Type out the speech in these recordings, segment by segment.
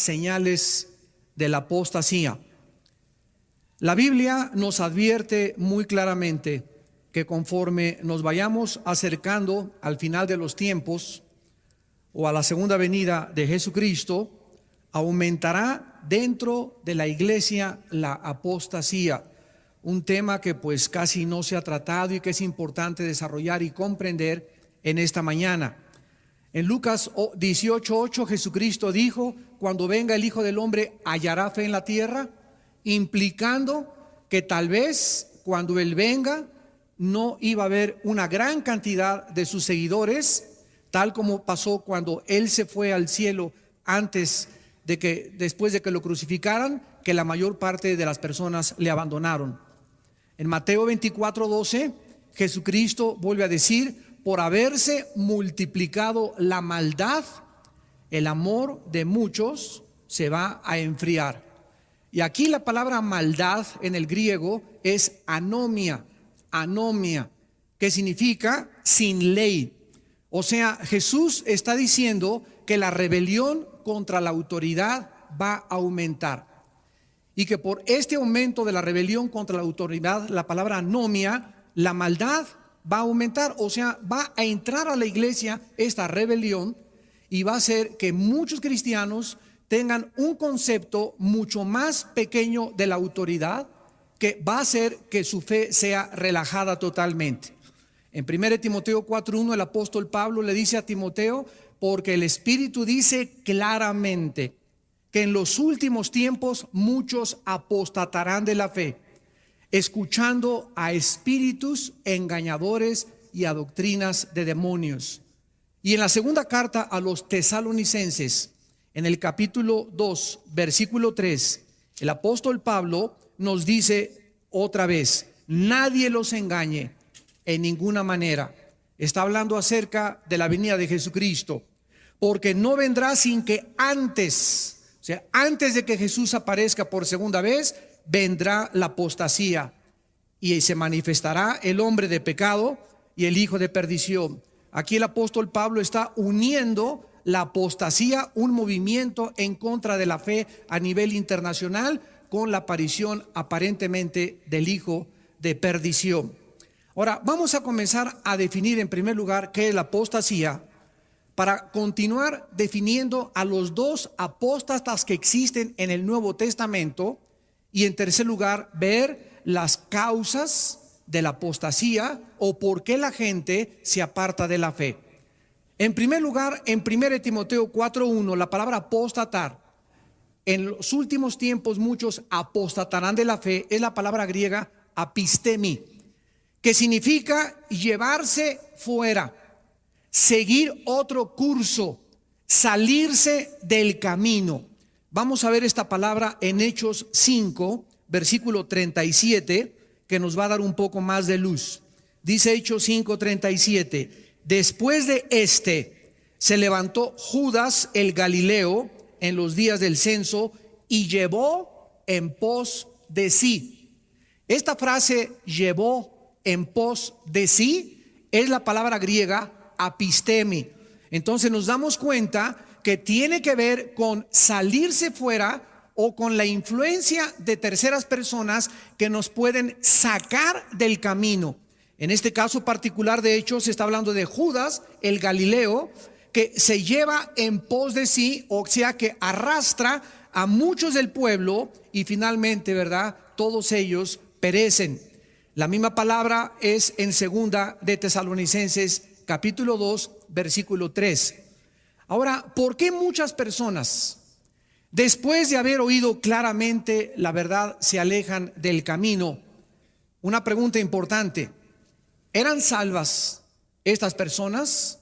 señales de la apostasía. La Biblia nos advierte muy claramente que conforme nos vayamos acercando al final de los tiempos o a la segunda venida de Jesucristo, aumentará dentro de la iglesia la apostasía, un tema que pues casi no se ha tratado y que es importante desarrollar y comprender en esta mañana. En Lucas 18:8 Jesucristo dijo: cuando venga el Hijo del Hombre, ¿hallará fe en la tierra? Implicando que tal vez cuando Él venga no iba a haber una gran cantidad de sus seguidores, tal como pasó cuando Él se fue al cielo después de que lo crucificaran, que la mayor parte de las personas le abandonaron. En Mateo 24:12 Jesucristo vuelve a decir: por haberse multiplicado la maldad, el amor de muchos se va a enfriar. Y aquí la palabra maldad en el griego es anomia, que significa sin ley. O sea, Jesús está diciendo que la rebelión contra la autoridad va a aumentar, y que por este aumento de la rebelión contra la autoridad, la palabra anomia, la maldad va a aumentar. O sea, va a entrar a la iglesia esta rebelión y va a hacer que muchos cristianos tengan un concepto mucho más pequeño de la autoridad, que va a hacer que su fe sea relajada totalmente. En 1 Timoteo 4:1 el apóstol Pablo le dice a Timoteo: porque el Espíritu dice claramente que en los últimos tiempos muchos apostatarán de la fe, escuchando a espíritus engañadores y a doctrinas de demonios. Y en la segunda carta a los tesalonicenses, en el capítulo 2, versículo 3, el apóstol Pablo nos dice otra vez: nadie los engañe en ninguna manera. Está hablando acerca de la venida de Jesucristo, porque no vendrá sin que antes de que Jesús aparezca por segunda vez, vendrá la apostasía y se manifestará el hombre de pecado y el hijo de perdición. Aquí el apóstol Pablo está uniendo la apostasía, un movimiento en contra de la fe a nivel internacional, con la aparición aparentemente del hijo de perdición. Ahora vamos a comenzar a definir en primer lugar qué es la apostasía, para continuar definiendo a los dos apóstatas que existen en el Nuevo Testamento, y en tercer lugar ver las causas de la apostasía o por qué la gente se aparta de la fe. En primer lugar, en 1 Timoteo 4:1, la palabra apostatar, en los últimos tiempos muchos apostatarán de la fe, es la palabra griega apistemi, que significa llevarse fuera, seguir otro curso, salirse del camino. Vamos a ver esta palabra en Hechos 5, versículo 37, que nos va a dar un poco más de luz. Dice Hechos 5:37: después de se levantó Judas el Galileo en los días del censo y llevó en pos de sí. Esta frase, llevó en pos de sí, es la palabra griega apistemi. Entonces nos damos cuenta que tiene que ver con salirse fuera o con la influencia de terceras personas que nos pueden sacar del camino. En este caso particular, de hecho, se está hablando de Judas el Galileo, que se lleva en pos de sí, o sea que arrastra a muchos del pueblo y finalmente, ¿verdad?, todos ellos perecen. La misma palabra es en segunda de Tesalonicenses capítulo 2, versículo 3. Ahora, ¿por qué muchas personas, después de haber oído claramente la verdad, se alejan del camino? Una pregunta importante: ¿eran salvas estas personas?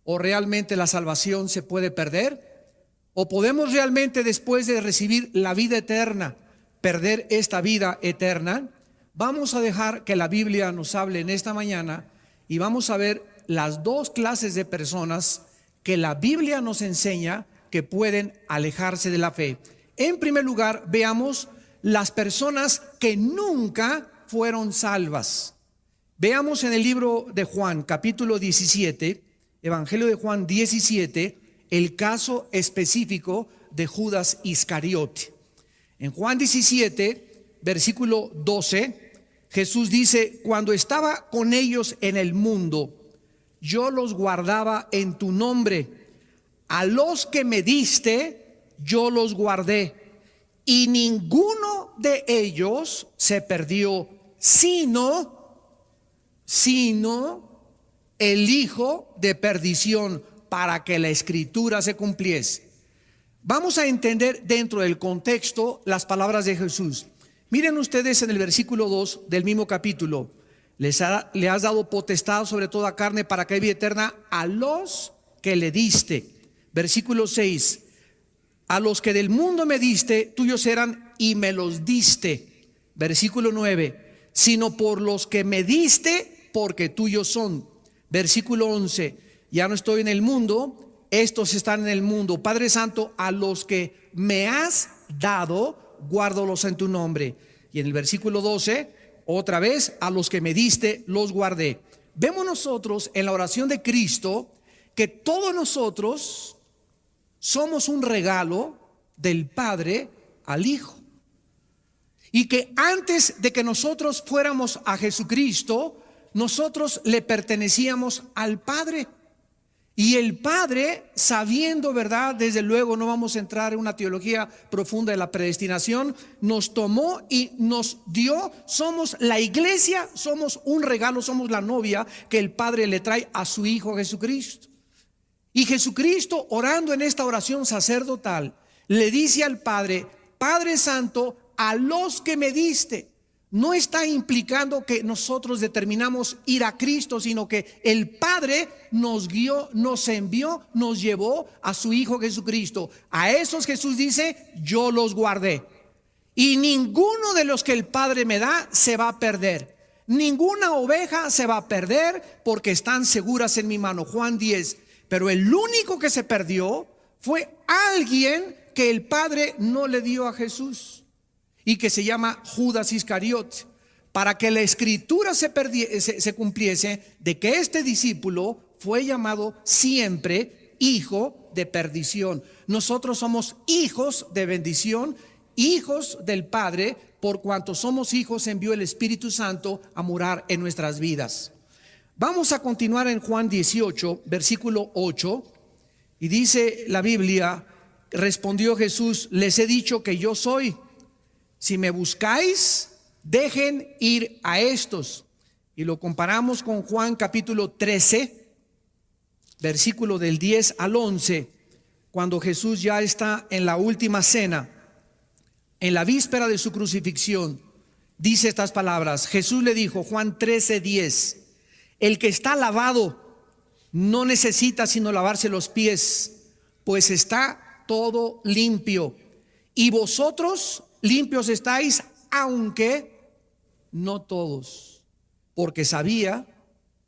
¿O realmente la salvación se puede perder? ¿O podemos realmente, después de recibir la vida eterna, perder esta vida eterna? Vamos a dejar que la Biblia nos hable en esta mañana y vamos a ver las dos clases de personas que la Biblia nos enseña que pueden alejarse de la fe. En primer lugar, veamos las personas que nunca fueron salvas. Veamos en el libro de Juan, capítulo 17, Evangelio de Juan 17, el caso específico de Judas Iscariote. En Juan 17, versículo 12, Jesús dice: cuando estaba con ellos en el mundo, yo los guardaba en tu nombre. A los que me diste, yo los guardé, y ninguno de ellos se perdió, sino el hijo de perdición, para que la escritura se cumpliese. Vamos a entender dentro del contexto las palabras de Jesús. Miren ustedes en el versículo 2 del mismo capítulo: le has dado potestad sobre toda carne para que haya vida eterna a los que le diste. Versículo 6: a los que del mundo me diste, tuyos eran y me los diste. Versículo 9: sino por los que me diste, porque tuyos son. Versículo 11: ya no estoy en el mundo, estos están en el mundo. Padre Santo, a los que me has dado, guárdalos en tu nombre. Y en el versículo 12, otra vez: a los que me diste, los guardé. Vemos nosotros en la oración de Cristo que todos nosotros somos un regalo del Padre al Hijo, y que antes de que nosotros fuéramos a Jesucristo, nosotros le pertenecíamos al Padre. Y el Padre, sabiendo, ¿verdad? Desde luego no vamos a entrar en una teología profunda de la predestinación, nos tomó y nos dio. Somos la iglesia, somos un regalo, somos la novia que el Padre le trae a su Hijo Jesucristo. Y Jesucristo, orando en esta oración sacerdotal, le dice al Padre: Padre Santo, a los que me diste. No está implicando que nosotros determinamos ir a Cristo, sino que el Padre nos guió, nos envió, nos llevó a su Hijo Jesucristo. A esos Jesús dice: yo los guardé, y ninguno de los que el Padre me da se va a perder. Ninguna oveja se va a perder, porque están seguras en mi mano. Juan 10. Pero el único que se perdió fue alguien que el Padre no le dio a Jesús, y que se llama Judas Iscariote, para que la escritura se cumpliese, de que este discípulo fue llamado siempre hijo de perdición. Nosotros somos hijos de bendición, hijos del Padre. Por cuanto somos hijos, envió el Espíritu Santo a morar en nuestras vidas. Vamos a continuar en Juan 18, versículo 8, y dice la Biblia: respondió Jesús: les he dicho que yo soy. Si me buscáis, dejen ir a estos. Y lo comparamos con Juan capítulo 13, versículo del 10 al 11, cuando Jesús ya está en la última cena, en la víspera de su crucifixión. Dice estas palabras. Jesús le dijo, Juan 13, 10: el que está lavado no necesita sino lavarse los pies, pues está todo limpio. Y vosotros limpios estáis, aunque no todos, porque sabía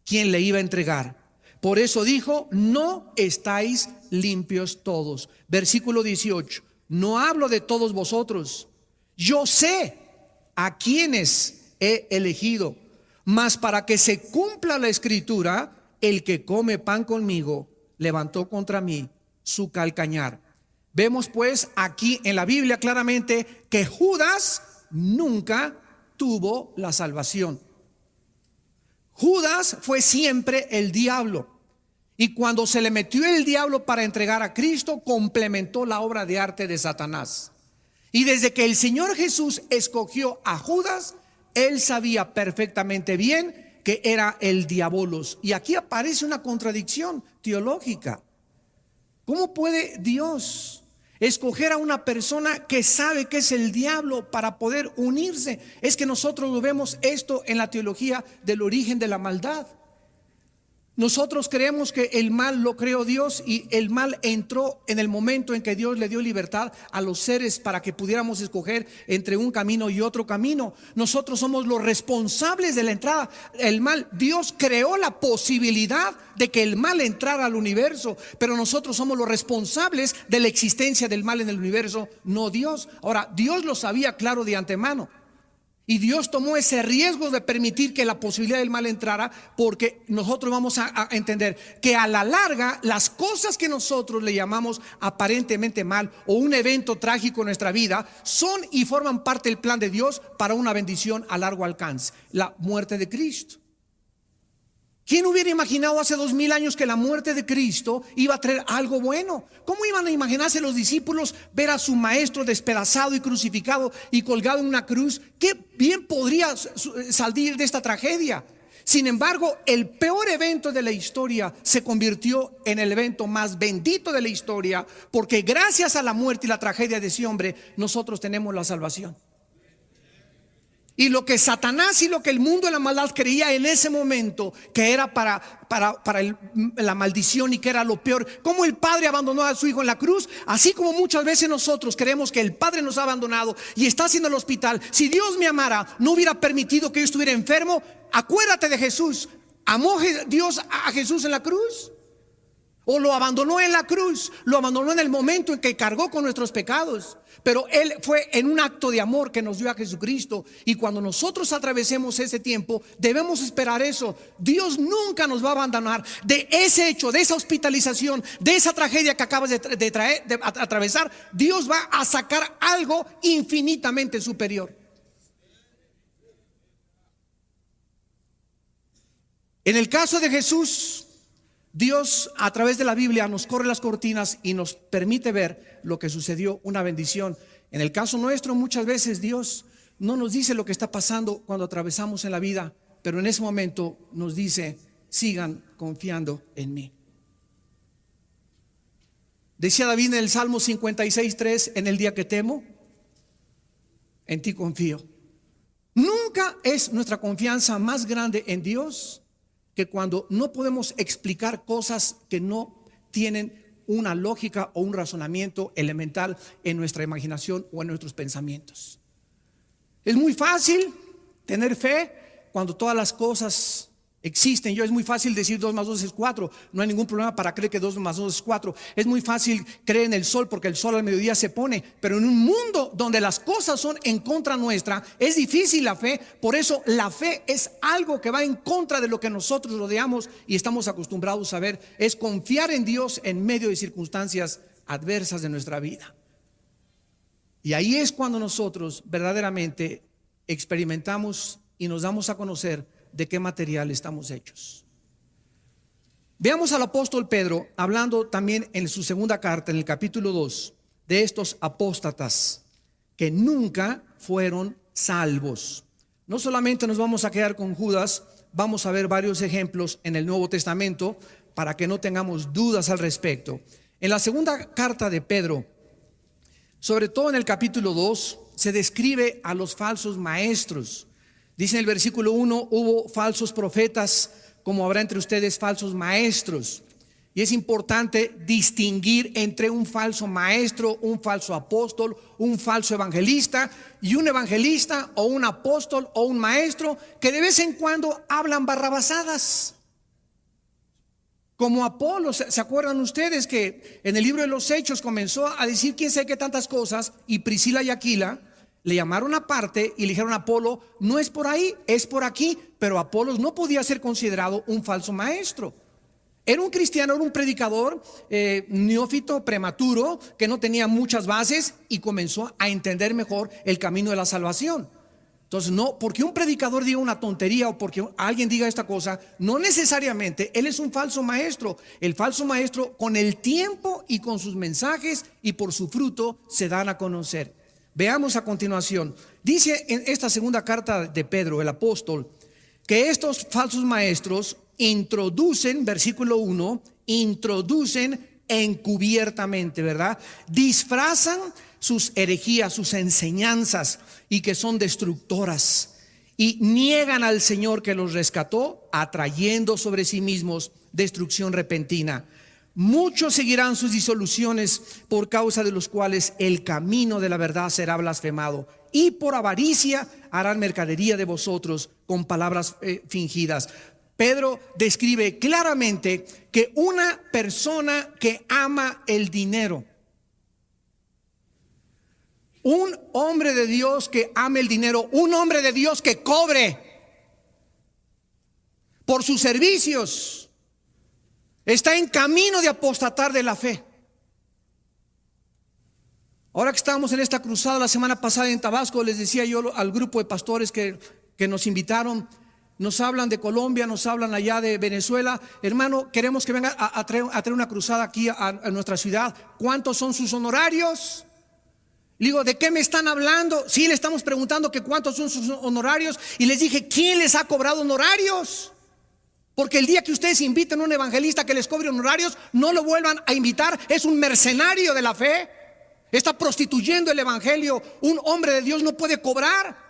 quién le iba a entregar. Por eso dijo: no estáis limpios todos. Versículo 18: no hablo de todos vosotros, yo sé a quienes he elegido, mas para que se cumpla la escritura, el que come pan conmigo levantó contra mí su calcañar. Vemos pues aquí en la Biblia claramente que Judas nunca tuvo la salvación. Judas fue siempre el diablo, y cuando se le metió el diablo para entregar a Cristo, complementó la obra de arte de Satanás. Y desde que el Señor Jesús escogió a Judas, él sabía perfectamente bien que era el diabolos. Y aquí aparece una contradicción teológica. ¿Cómo puede Dios escoger a una persona que sabe que es el diablo para poder unirse? Es que nosotros lo vemos esto en la teología del origen de la maldad. Nosotros creemos que el mal lo creó Dios, y el mal entró en el momento en que Dios le dio libertad a los seres para que pudiéramos escoger entre un camino y otro camino. Nosotros somos los responsables de la entrada. El mal, Dios creó la posibilidad de que el mal entrara al universo, pero nosotros somos los responsables de la existencia del mal en el universo, no Dios. Ahora, Dios lo sabía claro de antemano. Y Dios tomó ese riesgo de permitir que la posibilidad del mal entrara, porque nosotros vamos a entender que a la larga las cosas que nosotros le llamamos aparentemente mal o un evento trágico en nuestra vida son y forman parte del plan de Dios para una bendición a largo alcance: la muerte de Cristo. ¿Quién hubiera imaginado hace 2000 años que la muerte de Cristo iba a traer algo bueno? ¿Cómo iban a imaginarse los discípulos ver a su maestro despedazado y crucificado y colgado en una cruz? ¿Qué bien podría salir de esta tragedia? Sin embargo, el peor evento de la historia se convirtió en el evento más bendito de la historia, porque gracias a la muerte y la tragedia de ese hombre, nosotros tenemos la salvación. Y lo que Satanás y lo que el mundo de la maldad creía en ese momento que era para la maldición y que era lo peor, como el padre abandonó a su hijo en la cruz, así como muchas veces nosotros creemos que el padre nos ha abandonado y está haciendo el hospital. Si Dios me amara, no hubiera permitido que yo estuviera enfermo. Acuérdate de Jesús. ¿Amó Dios a Jesús en la cruz? ¿O lo abandonó en la cruz? Lo abandonó en el momento en que cargó con nuestros pecados. Pero Él fue en un acto de amor que nos dio a Jesucristo. Y cuando nosotros atravesemos ese tiempo, debemos esperar eso. Dios nunca nos va a abandonar. De ese hecho, de esa hospitalización, de esa tragedia que acabas de atravesar, Dios va a sacar algo infinitamente superior. En el caso de Jesús, Dios a través de la Biblia nos corre las cortinas y nos permite ver lo que sucedió, una bendición. En el caso nuestro, muchas veces Dios no nos dice lo que está pasando cuando atravesamos en la vida, pero en ese momento nos dice: sigan confiando en mí. Decía David en el Salmo 56:3: en el día que temo, en ti confío. Nunca es nuestra confianza más grande en Dios que cuando no podemos explicar cosas que no tienen una lógica o un razonamiento elemental en nuestra imaginación o en nuestros pensamientos. Es muy fácil tener fe cuando todas las cosas existen. Es muy fácil decir 2 más 2 es 4. No hay ningún problema para creer que 2 más 2 es 4. Es muy fácil creer en el sol porque el sol al mediodía se pone. Pero en un mundo donde las cosas son en contra nuestra, es difícil la fe. Por eso la fe es algo que va en contra de lo que nosotros rodeamos y estamos acostumbrados a ver. Es confiar en Dios en medio de circunstancias adversas de nuestra vida. Y ahí es cuando nosotros verdaderamente experimentamos y nos damos a conocer de qué material estamos hechos. Veamos al apóstol Pedro hablando también en su segunda carta, en el capítulo 2, de estos apóstatas que nunca fueron salvos. No solamente nos vamos a quedar con Judas, vamos a ver varios ejemplos en el Nuevo Testamento para que no tengamos dudas al respecto. En la segunda carta de Pedro, sobre todo en el capítulo 2, se describe a los falsos maestros. Dice en el versículo 1: hubo falsos profetas, como habrá entre ustedes falsos maestros. Y es importante distinguir entre un falso maestro, un falso apóstol, un falso evangelista, y un evangelista o un apóstol o un maestro que de vez en cuando hablan barrabasadas. Como Apolo, ¿se acuerdan ustedes que en el libro de los Hechos comenzó a decir quién sabe qué tantas cosas? Y Priscila y Aquila le llamaron aparte y le dijeron a Apolo: no es por ahí, es por aquí. Pero Apolos no podía ser considerado un falso maestro. Era un cristiano, era un predicador neófito, prematuro, que no tenía muchas bases y comenzó a entender mejor el camino de la salvación. Entonces, no porque un predicador diga una tontería o porque alguien diga esta cosa, no necesariamente él es un falso maestro. El falso maestro, con el tiempo y con sus mensajes y por su fruto, se dan a conocer. Veamos a continuación. Dice en esta segunda carta de Pedro, el apóstol, que estos falsos maestros introducen, versículo 1, introducen encubiertamente, ¿verdad? Disfrazan sus herejías, sus enseñanzas, y que son destructoras, y niegan al Señor que los rescató, atrayendo sobre sí mismos destrucción repentina. Muchos seguirán sus disoluciones, por causa de los cuales el camino de la verdad será blasfemado, y por avaricia harán mercadería de vosotros con palabras fingidas. Pedro describe claramente que una persona que ama el dinero Un hombre de Dios que ame el dinero, un hombre de Dios que cobre por sus servicios, está en camino de apostatar de la fe. Ahora que estábamos en esta cruzada la semana pasada en Tabasco, les decía yo al grupo de pastores que nos invitaron, nos hablan de Colombia, nos hablan allá de Venezuela. Hermano, queremos que venga a traer una cruzada aquí a nuestra ciudad. ¿Cuántos son sus honorarios? Digo, ¿de qué me están hablando? Sí, le estamos preguntando que cuántos son sus honorarios. Y les dije, ¿quién les ha cobrado honorarios? Porque el día que ustedes inviten a un evangelista que les cobre honorarios, no lo vuelvan a invitar. Es un mercenario de la fe. Está prostituyendo el evangelio. Un hombre de Dios no puede cobrar.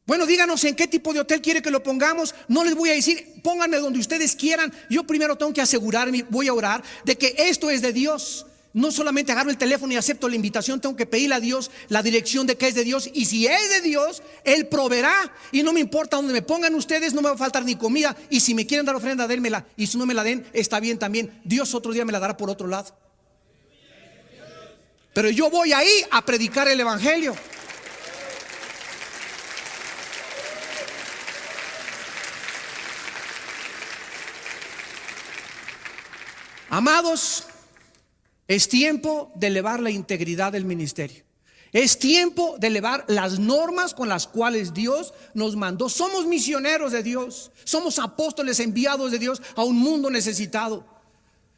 Bueno, díganos en qué tipo de hotel quiere que lo pongamos. No les voy a decir, pónganme donde ustedes quieran. Yo primero tengo que asegurarme, voy a orar de que esto es de Dios. No solamente agarro el teléfono y acepto la invitación, tengo que pedirle a Dios la dirección de que es de Dios. Y si es de Dios, Él proveerá. Y no me importa donde me pongan ustedes, no me va a faltar ni comida. Y si me quieren dar ofrenda, dénmela. Y si no me la den, está bien también. Dios otro día me la dará por otro lado. Pero yo voy ahí a predicar el evangelio. Amados, es tiempo de elevar la integridad del ministerio. Es tiempo de elevar las normas con las cuales Dios nos mandó. Somos misioneros de Dios. Somos apóstoles enviados de Dios a un mundo necesitado.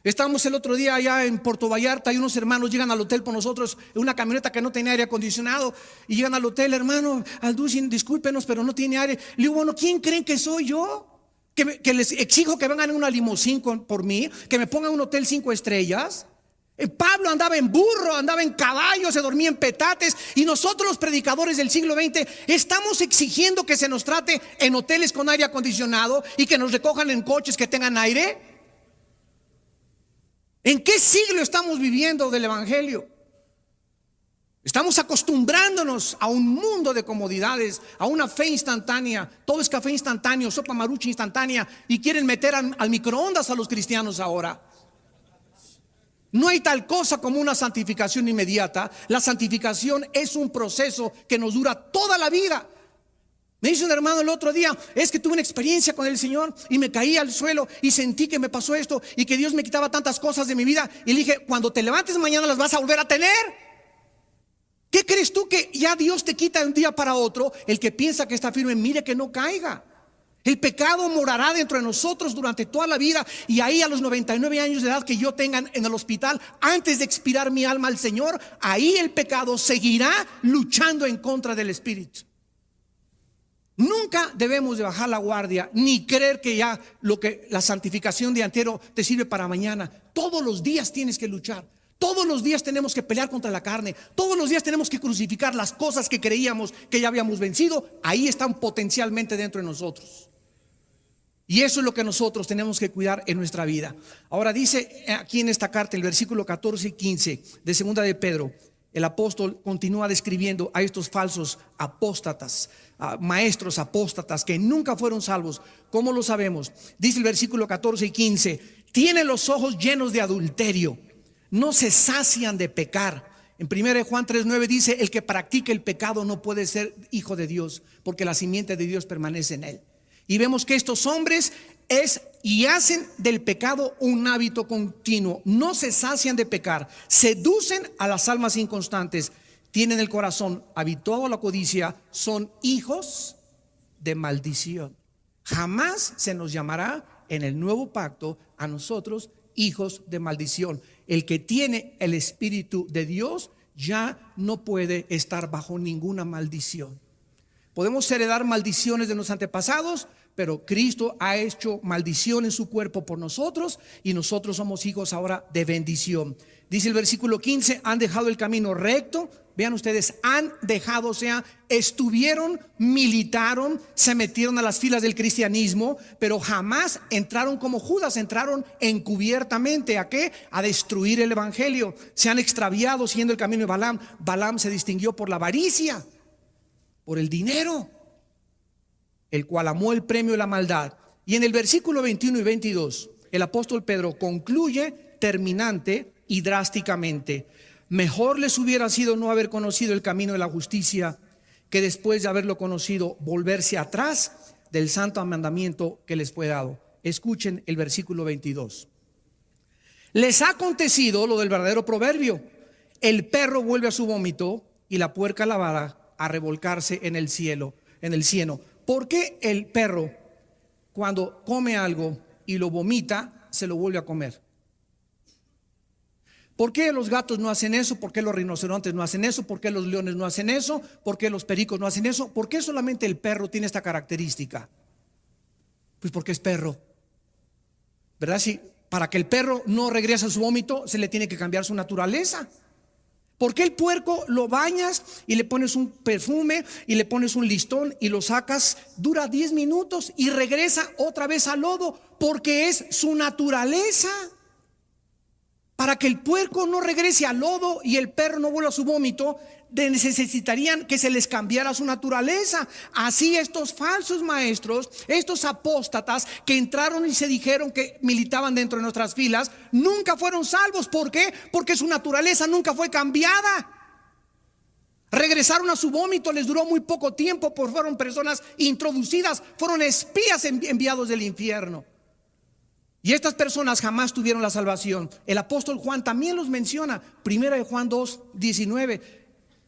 Estábamos el otro día allá en Puerto Vallarta y unos hermanos llegan al hotel por nosotros en una camioneta que no tenía aire acondicionado. Y llegan al hotel, hermano, Alducin, discúlpenos, pero no tiene aire. Le digo, bueno, ¿quién creen que soy yo? Que les exijo que vengan en una limusín por mí, que me pongan un hotel 5 estrellas. Pablo andaba en burro, andaba en caballo, se dormía en petates. Y nosotros los predicadores del siglo XX estamos exigiendo que se nos trate en hoteles con aire acondicionado y que nos recojan en coches que tengan aire. ¿En qué siglo estamos viviendo del evangelio? Estamos acostumbrándonos a un mundo de comodidades, a una fe instantánea. Todo es café instantáneo, sopa marucha instantánea. Y quieren meter al microondas a los cristianos ahora. No hay tal cosa como una santificación inmediata. La santificación es un proceso que nos dura toda la vida. Me dice un hermano el otro día, es que tuve una experiencia con el Señor y me caí al suelo y sentí que me pasó esto y que Dios me quitaba tantas cosas de mi vida. Y le dije, cuando te levantes mañana las vas a volver a tener. ¿Qué crees tú que ya Dios te quita de un día para otro? El que piensa que está firme, mire que no caiga. El pecado morará dentro de nosotros durante toda la vida. Y ahí a los 99 años de edad que yo tenga en el hospital, antes de expirar mi alma al Señor, ahí el pecado seguirá luchando en contra del Espíritu. Nunca debemos de bajar la guardia, ni creer que ya la santificación de entero te sirve para mañana. Todos los días tienes que luchar. Todos los días tenemos que pelear contra la carne. Todos los días tenemos que crucificar las cosas que creíamos que ya habíamos vencido. Ahí están potencialmente dentro de nosotros. Y eso es lo que nosotros tenemos que cuidar en nuestra vida. Ahora dice aquí en esta carta, el versículo 14 y 15 de segunda de Pedro, el apóstol continúa describiendo a estos falsos apóstatas, maestros apóstatas que nunca fueron salvos. ¿Cómo lo sabemos? Dice el versículo 14 y 15, tienen los ojos llenos de adulterio, no se sacian de pecar. En 1 Juan 3:9 dice, el que practica el pecado no puede ser hijo de Dios, porque la simiente de Dios permanece en él. Y vemos que estos hombres hacen del pecado un hábito continuo. No se sacian de pecar, seducen a las almas inconstantes, tienen el corazón habituado a la codicia, son hijos de maldición. Jamás se nos llamará en el nuevo pacto a nosotros hijos de maldición. El que tiene el Espíritu de Dios ya no puede estar bajo ninguna maldición. Podemos heredar maldiciones de los antepasados, pero Cristo ha hecho maldición en su cuerpo por nosotros y nosotros somos hijos ahora de bendición. Dice el versículo 15, han dejado el camino recto. Vean ustedes, han dejado, o sea, estuvieron, militaron, se metieron a las filas del cristianismo, pero jamás entraron como Judas, entraron encubiertamente. ¿A qué? A destruir el evangelio. Se han extraviado siguiendo el camino de Balaam. Balaam se distinguió por la avaricia, por el dinero, el cual amó el premio de la maldad. Y en el versículo 21 y 22, el apóstol Pedro concluye terminante y drásticamente: Mejor les hubiera sido no haber conocido el camino de la justicia que después de haberlo conocido volverse atrás del santo mandamiento que les fue dado. Escuchen el versículo 22. Les ha acontecido lo del verdadero proverbio: el perro vuelve a su vómito y la puerca lavada a revolcarse en el cielo, en el cieno. ¿Por qué el perro, cuando come algo y lo vomita, se lo vuelve a comer? ¿Por qué los gatos no hacen eso? ¿Por qué los rinocerontes no hacen eso? ¿Por qué los leones no hacen eso? ¿Por qué los pericos no hacen eso? ¿Por qué solamente el perro tiene esta característica? Pues porque es perro, ¿verdad? Si para que el perro no regrese a su vómito, se le tiene que cambiar su naturaleza. ¿Por qué el puerco lo bañas y le pones un perfume y le pones un listón y lo sacas? Dura 10 minutos y regresa otra vez al lodo, porque es su naturaleza. Para que el puerco no regrese al lodo y el perro no vuelva a su vómito, necesitarían que se les cambiara su naturaleza. Así estos falsos maestros, estos apóstatas que entraron y se dijeron que militaban dentro de nuestras filas, nunca fueron salvos. ¿Por qué? Porque su naturaleza nunca fue cambiada. Regresaron a su vómito, les duró muy poco tiempo, porque fueron personas introducidas, fueron espías enviados del infierno. Y estas personas jamás tuvieron la salvación. El apóstol Juan también los menciona. Primera de Juan 2:19.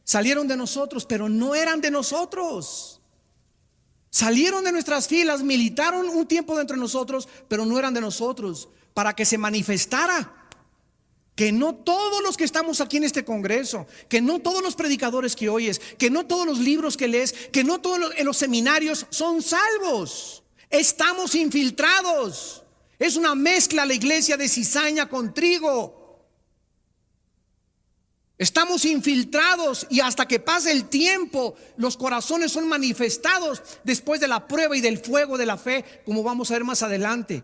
Salieron de nosotros, pero no eran de nosotros. Salieron de nuestras filas, militaron un tiempo dentro de nosotros, pero no eran de nosotros. Para que se manifestara que no todos los que estamos aquí en este congreso, que no todos los predicadores que oyes, que no todos los libros que lees, que no todos en los seminarios son salvos. Estamos infiltrados. Es una mezcla la iglesia de cizaña con trigo. Estamos infiltrados y hasta que pase el tiempo, los corazones son manifestados después de la prueba y del fuego de la fe, como vamos a ver más adelante.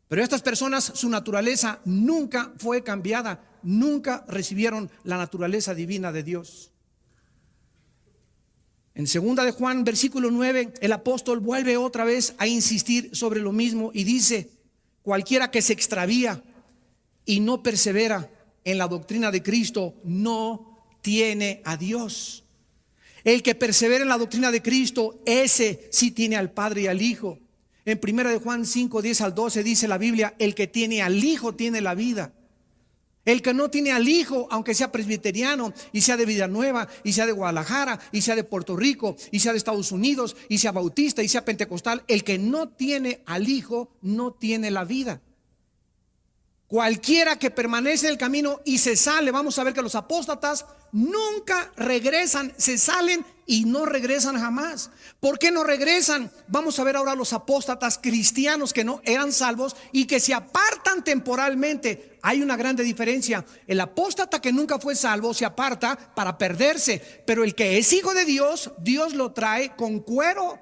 Pero estas personas, su naturaleza nunca fue cambiada, nunca recibieron la naturaleza divina de Dios. En 2 de Juan, versículo 9, el apóstol vuelve otra vez a insistir sobre lo mismo y dice: cualquiera que se extravía y no persevera en la doctrina de Cristo no tiene a Dios. El que persevera en la doctrina de Cristo, ese sí tiene al Padre y al Hijo. En 1 de Juan 5:10-12 dice la Biblia: el que tiene al Hijo tiene la vida. El que no tiene al Hijo, aunque sea presbiteriano y sea de Villanueva y sea de Guadalajara y sea de Puerto Rico y sea de Estados Unidos y sea bautista y sea pentecostal, el que no tiene al Hijo no tiene la vida. Cualquiera que permanece en el camino y se sale, vamos a ver que los apóstatas nunca regresan, se salen y no regresan jamás. ¿Por qué no regresan? Vamos a ver ahora los apóstatas cristianos que no eran salvos y que se apartan temporalmente. Hay una grande diferencia. El apóstata que nunca fue salvo se aparta para perderse, pero el que es hijo de Dios, Dios lo trae con cuero.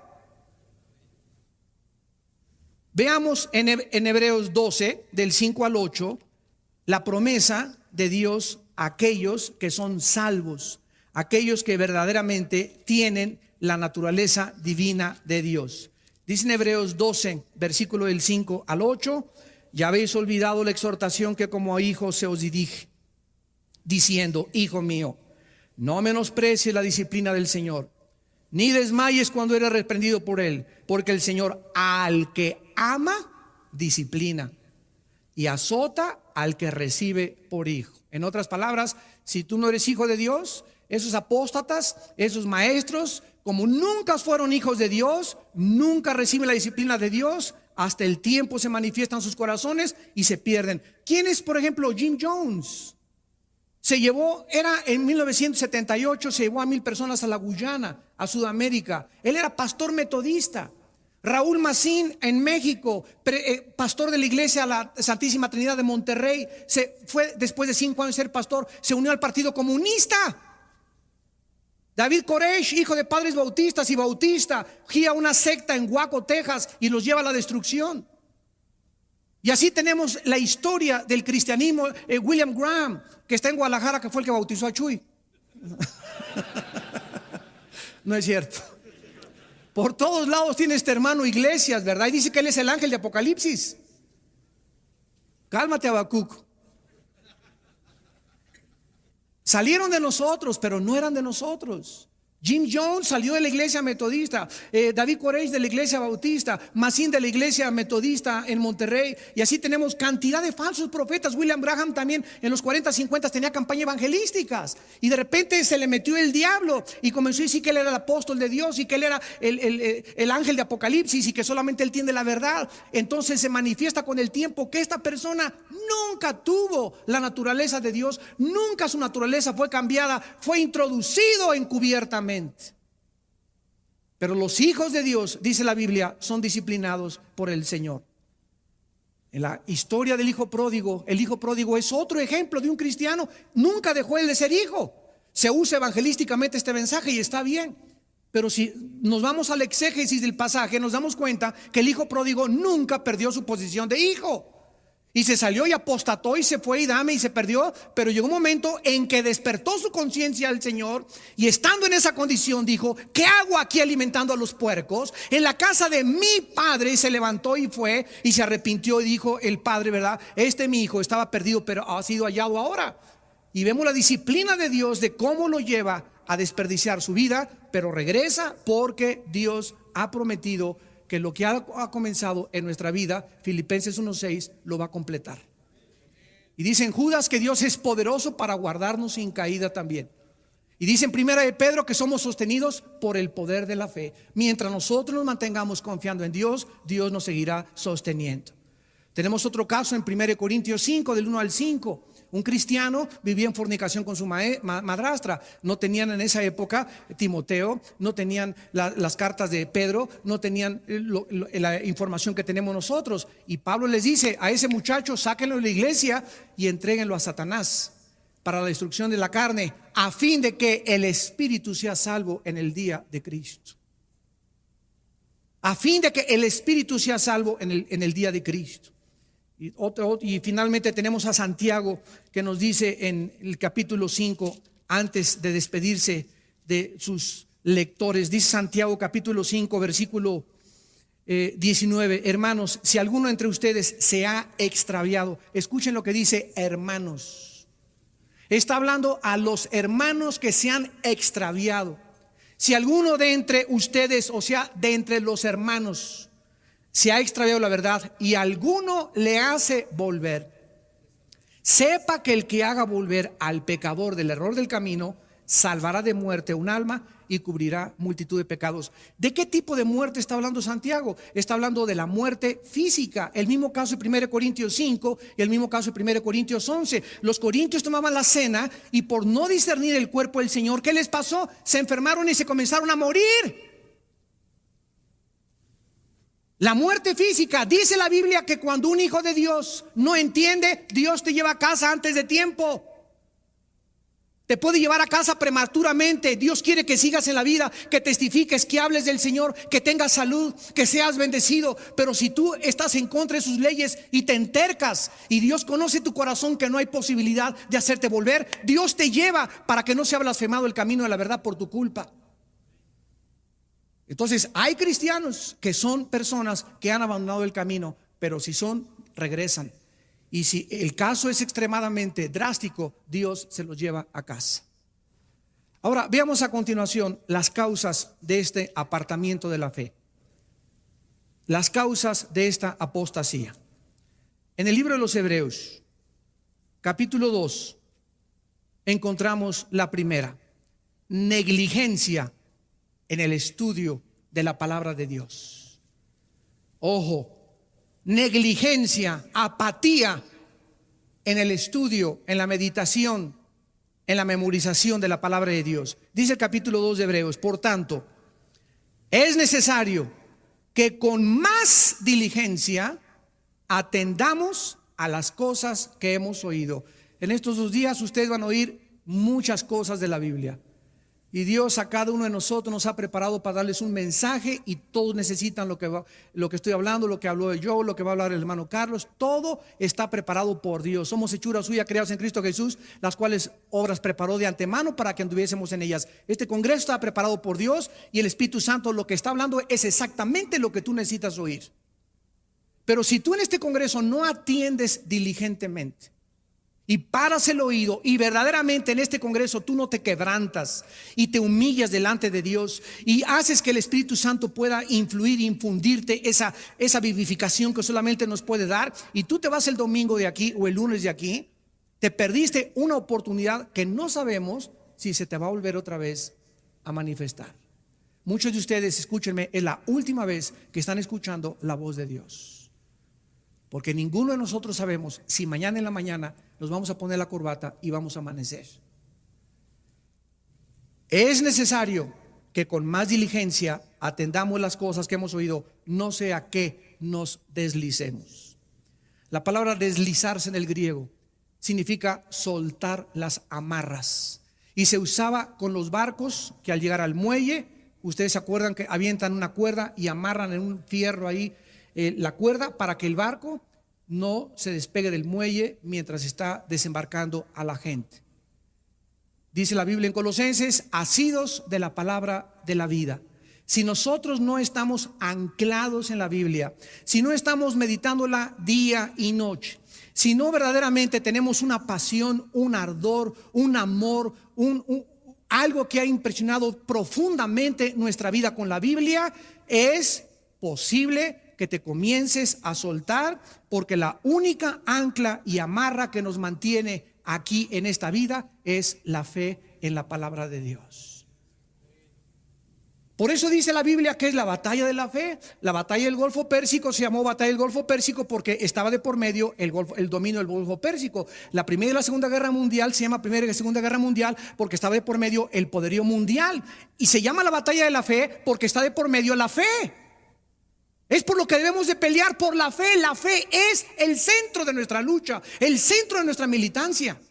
Veamos en Hebreos 12, del 5 al 8, la promesa de Dios a aquellos que son salvos, aquellos que verdaderamente tienen la naturaleza divina de Dios. Dice en Hebreos 12, versículo del 5 al 8: ya habéis olvidado la exhortación que como a hijos se os dirige, diciendo: hijo mío, no menosprecies la disciplina del Señor, ni desmayes cuando eres reprendido por él, porque el Señor al que ama disciplina y azota al que recibe por hijo. En otras palabras, si tú no eres hijo de Dios, esos apóstatas, esos maestros, como nunca fueron hijos de Dios, nunca reciben la disciplina de Dios, hasta el tiempo se manifiestan sus corazones y se pierden. ¿Quién es, por ejemplo, Jim Jones? Se llevó, era en 1978, se llevó a 1,000 personas a la Guyana, a Sudamérica. Él era pastor metodista. Raúl Macín en México, pastor de la iglesia La Santísima Trinidad de Monterrey, se fue después de 5 años de ser pastor, se unió al Partido Comunista. David Koresh, hijo de padres bautistas y bautista, guía una secta en Waco, Texas, y los lleva a la destrucción. Y así tenemos la historia del cristianismo. William Graham, que está en Guadalajara, que fue el que bautizó a Chuy. No es cierto. Por todos lados tiene este hermano iglesias, ¿verdad? Y dice que él es el ángel de Apocalipsis. Cálmate, Habacuc. Salieron de nosotros, pero no eran de nosotros. Jim Jones salió de la iglesia metodista, David Koresh de la iglesia bautista, Masin de la iglesia metodista en Monterrey, y así tenemos cantidad de falsos profetas. William Branham también en los 40, 50 tenía campañas evangelísticas, y de repente se le metió el diablo y comenzó a decir que él era el apóstol de Dios y que él era el ángel de Apocalipsis y que solamente él tiene la verdad. Entonces se manifiesta con el tiempo que esta persona nunca tuvo la naturaleza de Dios, nunca su naturaleza fue cambiada, fue introducido encubiertamente. Pero los hijos de Dios, dice la Biblia, son disciplinados por el Señor. En la historia del hijo pródigo, el hijo pródigo es otro ejemplo de un cristiano. Nunca dejó él de ser hijo. Se usa evangelísticamente este mensaje y está bien, pero si nos vamos al exégesis del pasaje, nos damos cuenta que el hijo pródigo nunca perdió su posición de hijo. Y se salió y apostató y se fue y se perdió. Pero llegó un momento en que despertó su conciencia al Señor, y estando en esa condición dijo: ¿qué hago aquí alimentando a los puercos en la casa de mi padre? Y se levantó y fue y se arrepintió y dijo el padre, ¿verdad? Mi hijo estaba perdido, pero ha sido hallado ahora. Y vemos la disciplina de Dios de cómo lo lleva a desperdiciar su vida, pero regresa porque Dios ha prometido que lo que ha comenzado en nuestra vida, Filipenses 1:6, lo va a completar. Y dice en Judas que Dios es poderoso para guardarnos sin caída también. Y dice en Primera de Pedro que somos sostenidos por el poder de la fe. Mientras nosotros nos mantengamos confiando en Dios, Dios nos seguirá sosteniendo. Tenemos otro caso en 1 Corintios 5, del 1 al 5. Un cristiano vivía en fornicación con su madrastra. No tenían en esa época Timoteo, no tenían las cartas de Pedro, no tenían la información que tenemos nosotros. Y Pablo les dice: a ese muchacho sáquenlo de la iglesia y entréguenlo a Satanás para la destrucción de la carne, a fin de que el espíritu sea salvo en el día de Cristo. A fin de que el espíritu sea salvo en el día de Cristo. Y finalmente tenemos a Santiago, que nos dice en el capítulo 5, antes de despedirse de sus lectores, dice Santiago capítulo 5 versículo 19: hermanos, si alguno entre ustedes se ha extraviado, escuchen lo que dice hermanos. Está hablando a los hermanos que se han extraviado. Si alguno de entre ustedes, o sea, de entre los hermanos, se ha extraviado la verdad y alguno le hace volver, sepa que el que haga volver al pecador del error del camino salvará de muerte un alma y cubrirá multitud de pecados. ¿De qué tipo de muerte está hablando Santiago? Está hablando de la muerte física. El mismo caso de 1 Corintios 5 y el mismo caso de 1 Corintios 11. Los corintios tomaban la cena y por no discernir el cuerpo del Señor, ¿qué les pasó? Se enfermaron y se comenzaron a morir. La muerte física. Dice la Biblia que cuando un hijo de Dios no entiende, Dios te lleva a casa antes de tiempo. Te puede llevar a casa prematuramente. Dios quiere que sigas en la vida, que testifiques, que hables del Señor, que tengas salud, que seas bendecido. Pero si tú estás en contra de sus leyes y te entercas, y Dios conoce tu corazón que no hay posibilidad de hacerte volver, Dios te lleva para que no sea blasfemado el camino de la verdad por tu culpa. Entonces hay cristianos que son personas que han abandonado el camino, pero si regresan. Y si el caso es extremadamente drástico, Dios se los lleva a casa. Ahora veamos a continuación las causas de este apartamiento de la fe. Las causas de esta apostasía. En el libro de los Hebreos, capítulo 2, encontramos la primera: negligencia en el estudio de la palabra de Dios. Ojo, negligencia, apatía en el estudio, en la meditación, en la memorización de la palabra de Dios. Dice el capítulo 2 de Hebreos: por tanto, es necesario que con más diligencia atendamos a las cosas que hemos oído. En estos 2 días ustedes van a oír muchas cosas de la Biblia. Y Dios a cada uno de nosotros nos ha preparado para darles un mensaje, y todos necesitan lo que estoy hablando, lo que habló yo, lo que va a hablar el hermano Carlos. Todo está preparado por Dios. Somos hechura suya, creados en Cristo Jesús, las cuales obras preparó de antemano para que anduviésemos en ellas. Este congreso está preparado por Dios, y el Espíritu Santo lo que está hablando es exactamente lo que tú necesitas oír. Pero si tú en este congreso no atiendes diligentemente y paras el oído y verdaderamente en este congreso tú no te quebrantas y te humillas delante de Dios y haces que el Espíritu Santo pueda influir, infundirte esa vivificación que solamente nos puede dar, y tú te vas el domingo de aquí o el lunes de aquí, te perdiste una oportunidad que no sabemos si se te va a volver otra vez a manifestar. Muchos de ustedes, escúchenme, es la última vez que están escuchando la voz de Dios, porque ninguno de nosotros sabemos si mañana en la mañana nos vamos a poner la corbata y vamos a amanecer. Es necesario que con más diligencia atendamos las cosas que hemos oído, no sea que nos deslicemos. La palabra deslizarse en el griego significa soltar las amarras, y se usaba con los barcos que al llegar al muelle, ustedes se acuerdan que avientan una cuerda y amarran en un fierro ahí la cuerda para que el barco no se despegue del muelle mientras está desembarcando a la gente. Dice la Biblia en Colosenses: asidos de la palabra de la vida. Si nosotros no estamos anclados en la Biblia, si no estamos meditándola día y noche, si no verdaderamente tenemos una pasión, un ardor, un amor, algo que ha impresionado profundamente nuestra vida con la Biblia, es posible que te comiences a soltar, porque la única ancla y amarra que nos mantiene aquí en esta vida es la fe en la palabra de Dios. Por eso dice la Biblia que es la batalla de la fe. La batalla del Golfo Pérsico se llamó batalla del Golfo Pérsico porque estaba de por medio el dominio del Golfo Pérsico. La Primera y la Segunda Guerra Mundial se llama Primera y Segunda Guerra Mundial porque estaba de por medio el poderío mundial. Y se llama la batalla de la fe porque está de por medio la fe. Es por lo que debemos de pelear, por la fe. La fe es el centro de nuestra lucha, el centro de nuestra militancia.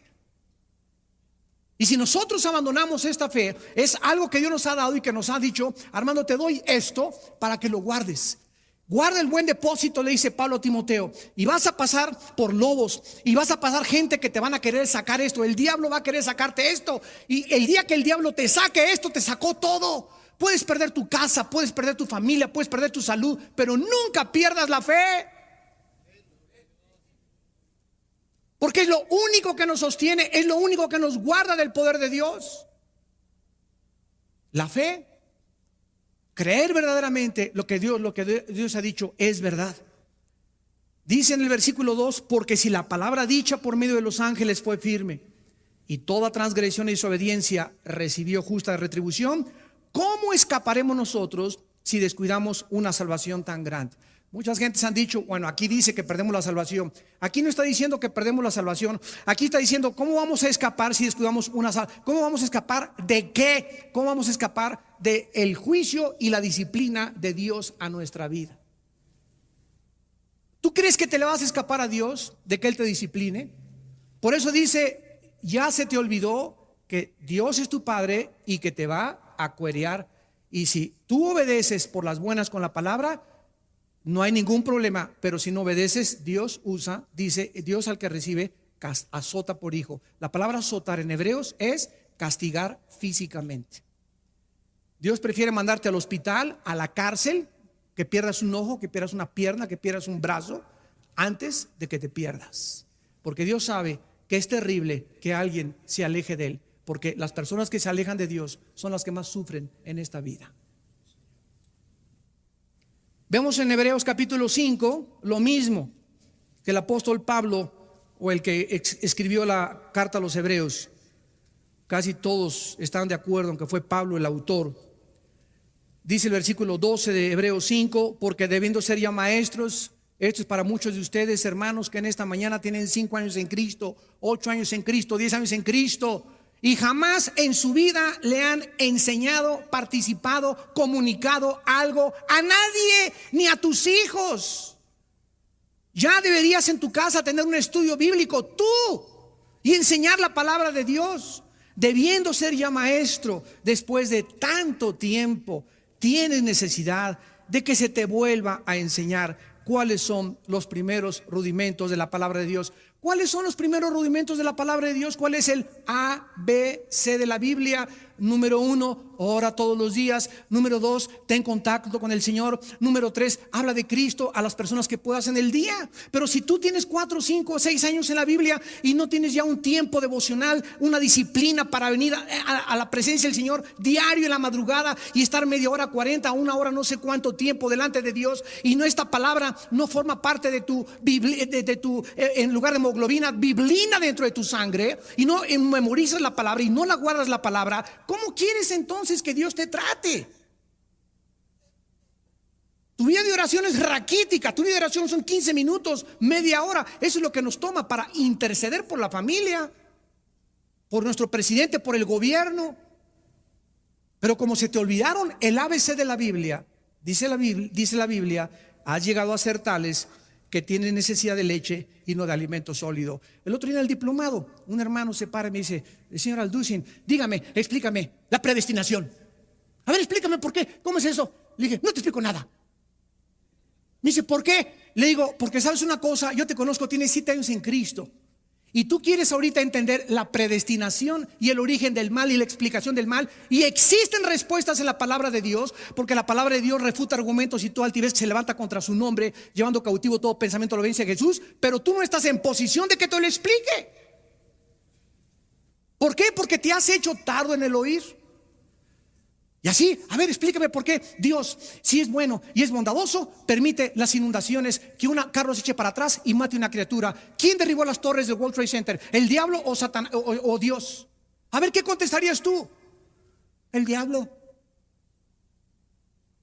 Y si nosotros abandonamos esta fe, es algo que Dios nos ha dado y que nos ha dicho: Armando, te doy esto para que lo guardes. Guarda el buen depósito, le dice Pablo a Timoteo, y vas a pasar por lobos, y vas a pasar gente que te van a querer sacar esto. El diablo va a querer sacarte esto, y el día que el diablo te saque esto, te sacó todo. Puedes perder tu casa, puedes perder tu familia, puedes perder tu salud, pero nunca pierdas la fe, porque es lo único que nos sostiene, es lo único que nos guarda del poder de Dios. La fe, creer verdaderamente lo que Dios ha dicho es verdad. Dice en el versículo 2: porque si la palabra dicha por medio de los ángeles fue firme, y toda transgresión y desobediencia recibió justa retribución, ¿cómo escaparemos nosotros si descuidamos una salvación tan grande? Muchas gentes han dicho: bueno, aquí dice que perdemos la salvación. Aquí no está diciendo que perdemos la salvación. Aquí está diciendo: ¿cómo vamos a escapar si descuidamos una salvación? ¿Cómo vamos a escapar de qué? ¿Cómo vamos a escapar del juicio y la disciplina de Dios a nuestra vida? ¿Tú crees que te le vas a escapar a Dios de que Él te discipline? Por eso dice: ya se te olvidó que Dios es tu Padre y que te va a cuerear. Y si tú obedeces por las buenas con la palabra, no hay ningún problema. Pero si no obedeces, Dios usa, dice, Dios al que recibe azota por hijo. La palabra azotar en hebreos es castigar físicamente. Dios prefiere mandarte al hospital, a la cárcel, que pierdas un ojo, que pierdas una pierna, que pierdas un brazo, antes de que te pierdas. Porque Dios sabe que es terrible que alguien se aleje de Él, porque las personas que se alejan de Dios son las que más sufren en esta vida. Vemos en Hebreos capítulo 5 lo mismo que el apóstol Pablo, o el que escribió la carta a los Hebreos. Casi todos están de acuerdo en que fue Pablo el autor. Dice el versículo 12 de Hebreos 5: porque debiendo ser ya maestros, esto es para muchos de ustedes, hermanos, que en esta mañana tienen 5 años en Cristo, 8 años en Cristo, 10 años en Cristo, y jamás en su vida le han enseñado, participado, comunicado algo a nadie, ni a tus hijos. Ya deberías en tu casa tener un estudio bíblico tú y enseñar la palabra de Dios. Debiendo ser ya maestro, después de tanto tiempo, tienes necesidad de que se te vuelva a enseñar cuáles son los primeros rudimentos de la palabra de Dios. ¿Cuáles son los primeros rudimentos de la palabra de Dios? ¿Cuál es el A, B, C de la Biblia? Número 1, ora todos los días. Número 2, ten contacto con el Señor. Número 3, habla de Cristo a las personas que puedas en el día. Pero si tú tienes 4, 5, 6 años en la Biblia y no tienes ya un tiempo devocional, una disciplina para venir a la presencia del Señor diario en la madrugada y estar media hora, 40, una hora, no sé cuánto tiempo delante de Dios, y no, esta palabra no forma parte de tu Biblia, en lugar de hemoglobina, biblina dentro de tu sangre, y no memorizas la palabra y no la guardas la palabra, ¿cómo quieres entonces que Dios te trate? Tu vida de oración es raquítica. Tu vida de oración son 15 minutos, media hora. Eso es lo que nos toma para interceder por la familia, por nuestro presidente, por el gobierno. Pero como se te olvidaron el ABC de la Biblia, dice la Biblia, has llegado a ser tales que tienen necesidad de leche y no de alimento sólido. El otro día en el diplomado, un hermano se para y me dice: señor Alducin, dígame, explícame la predestinación. A ver, explícame por qué, ¿cómo es eso? Le dije: no te explico nada. Me dice: ¿por qué? Le digo: porque sabes una cosa, yo te conozco, tienes 7 años en Cristo, y tú quieres ahorita entender la predestinación y el origen del mal y la explicación del mal, y existen respuestas en la palabra de Dios, porque la palabra de Dios refuta argumentos y toda altivez se levanta contra su nombre, llevando cautivo todo pensamiento a la obediencia de Jesús. Pero tú no estás en posición de que te lo explique. ¿Por qué? Porque te has hecho tardo en el oír. Y así, a ver, explícame por qué Dios, si es bueno y es bondadoso, permite las inundaciones, que un carro se eche para atrás y mate una criatura. ¿Quién derribó las torres del World Trade Center? ¿El diablo o Satán o Dios? A ver, ¿qué contestarías tú? El diablo.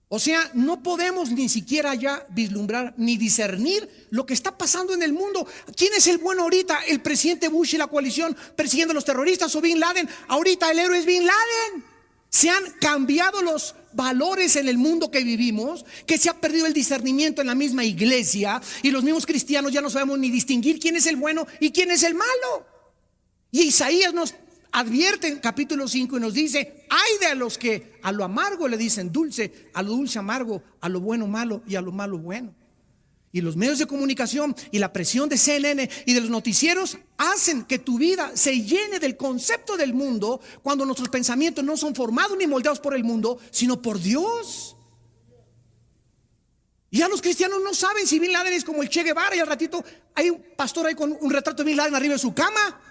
O sea, no podemos ni siquiera ya vislumbrar ni discernir lo que está pasando en el mundo. ¿Quién es el bueno ahorita? ¿El presidente Bush y la coalición persiguiendo a los terroristas o Bin Laden? Ahorita el héroe es Bin Laden. Se han cambiado los valores en el mundo que vivimos, que se ha perdido el discernimiento en la misma iglesia, y los mismos cristianos ya no sabemos ni distinguir quién es el bueno y quién es el malo. Y Isaías nos advierte en capítulo 5 y nos dice: ay de los que a lo amargo le dicen dulce, a lo dulce amargo, a lo bueno malo y a lo malo bueno. Y los medios de comunicación y la presión de CNN y de los noticieros hacen que tu vida se llene del concepto del mundo, cuando nuestros pensamientos no son formados ni moldeados por el mundo, sino por Dios. Y ya los cristianos no saben si Bin Laden es como el Che Guevara, y al ratito hay un pastor ahí con un retrato de Bin Laden arriba de su cama.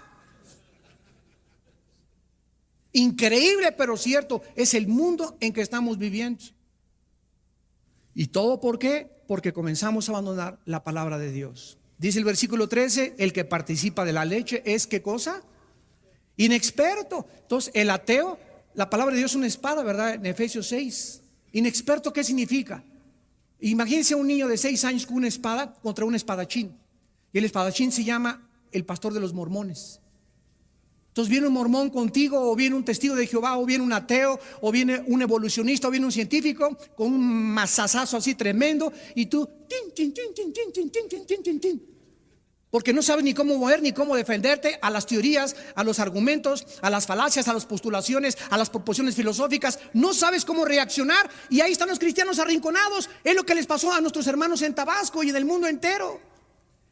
Increíble, pero cierto, es el mundo en que estamos viviendo. ¿Y todo por qué? Porque comenzamos a abandonar la palabra de Dios. Dice el versículo 13: el que participa de la leche es, ¿qué cosa? Inexperto. Entonces el ateo, la palabra de Dios es una espada, ¿verdad? En Efesios 6. Inexperto, ¿qué significa? Imagínense a un niño de 6 años con una espada contra un espadachín. Y el espadachín se llama el pastor de los mormones. Entonces viene un mormón contigo, o viene un testigo de Jehová, o viene un ateo, o viene un evolucionista, o viene un científico con un mazazazo así tremendo, y tú porque no sabes ni cómo mover ni cómo defenderte a las teorías, a los argumentos, a las falacias, a las postulaciones, a las proposiciones filosóficas. No sabes cómo reaccionar, y ahí están los cristianos arrinconados. Es lo que les pasó a nuestros hermanos en Tabasco y en el mundo entero.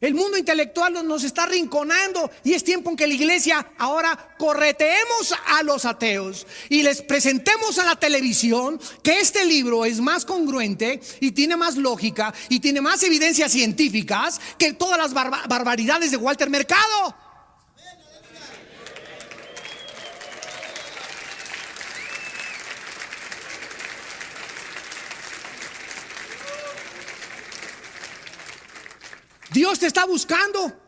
El mundo intelectual nos está arrinconando, y es tiempo en que la iglesia ahora correteemos a los ateos y les presentemos a la televisión que este libro es más congruente y tiene más lógica y tiene más evidencias científicas que todas las barbaridades de Walter Mercado. Dios te está buscando.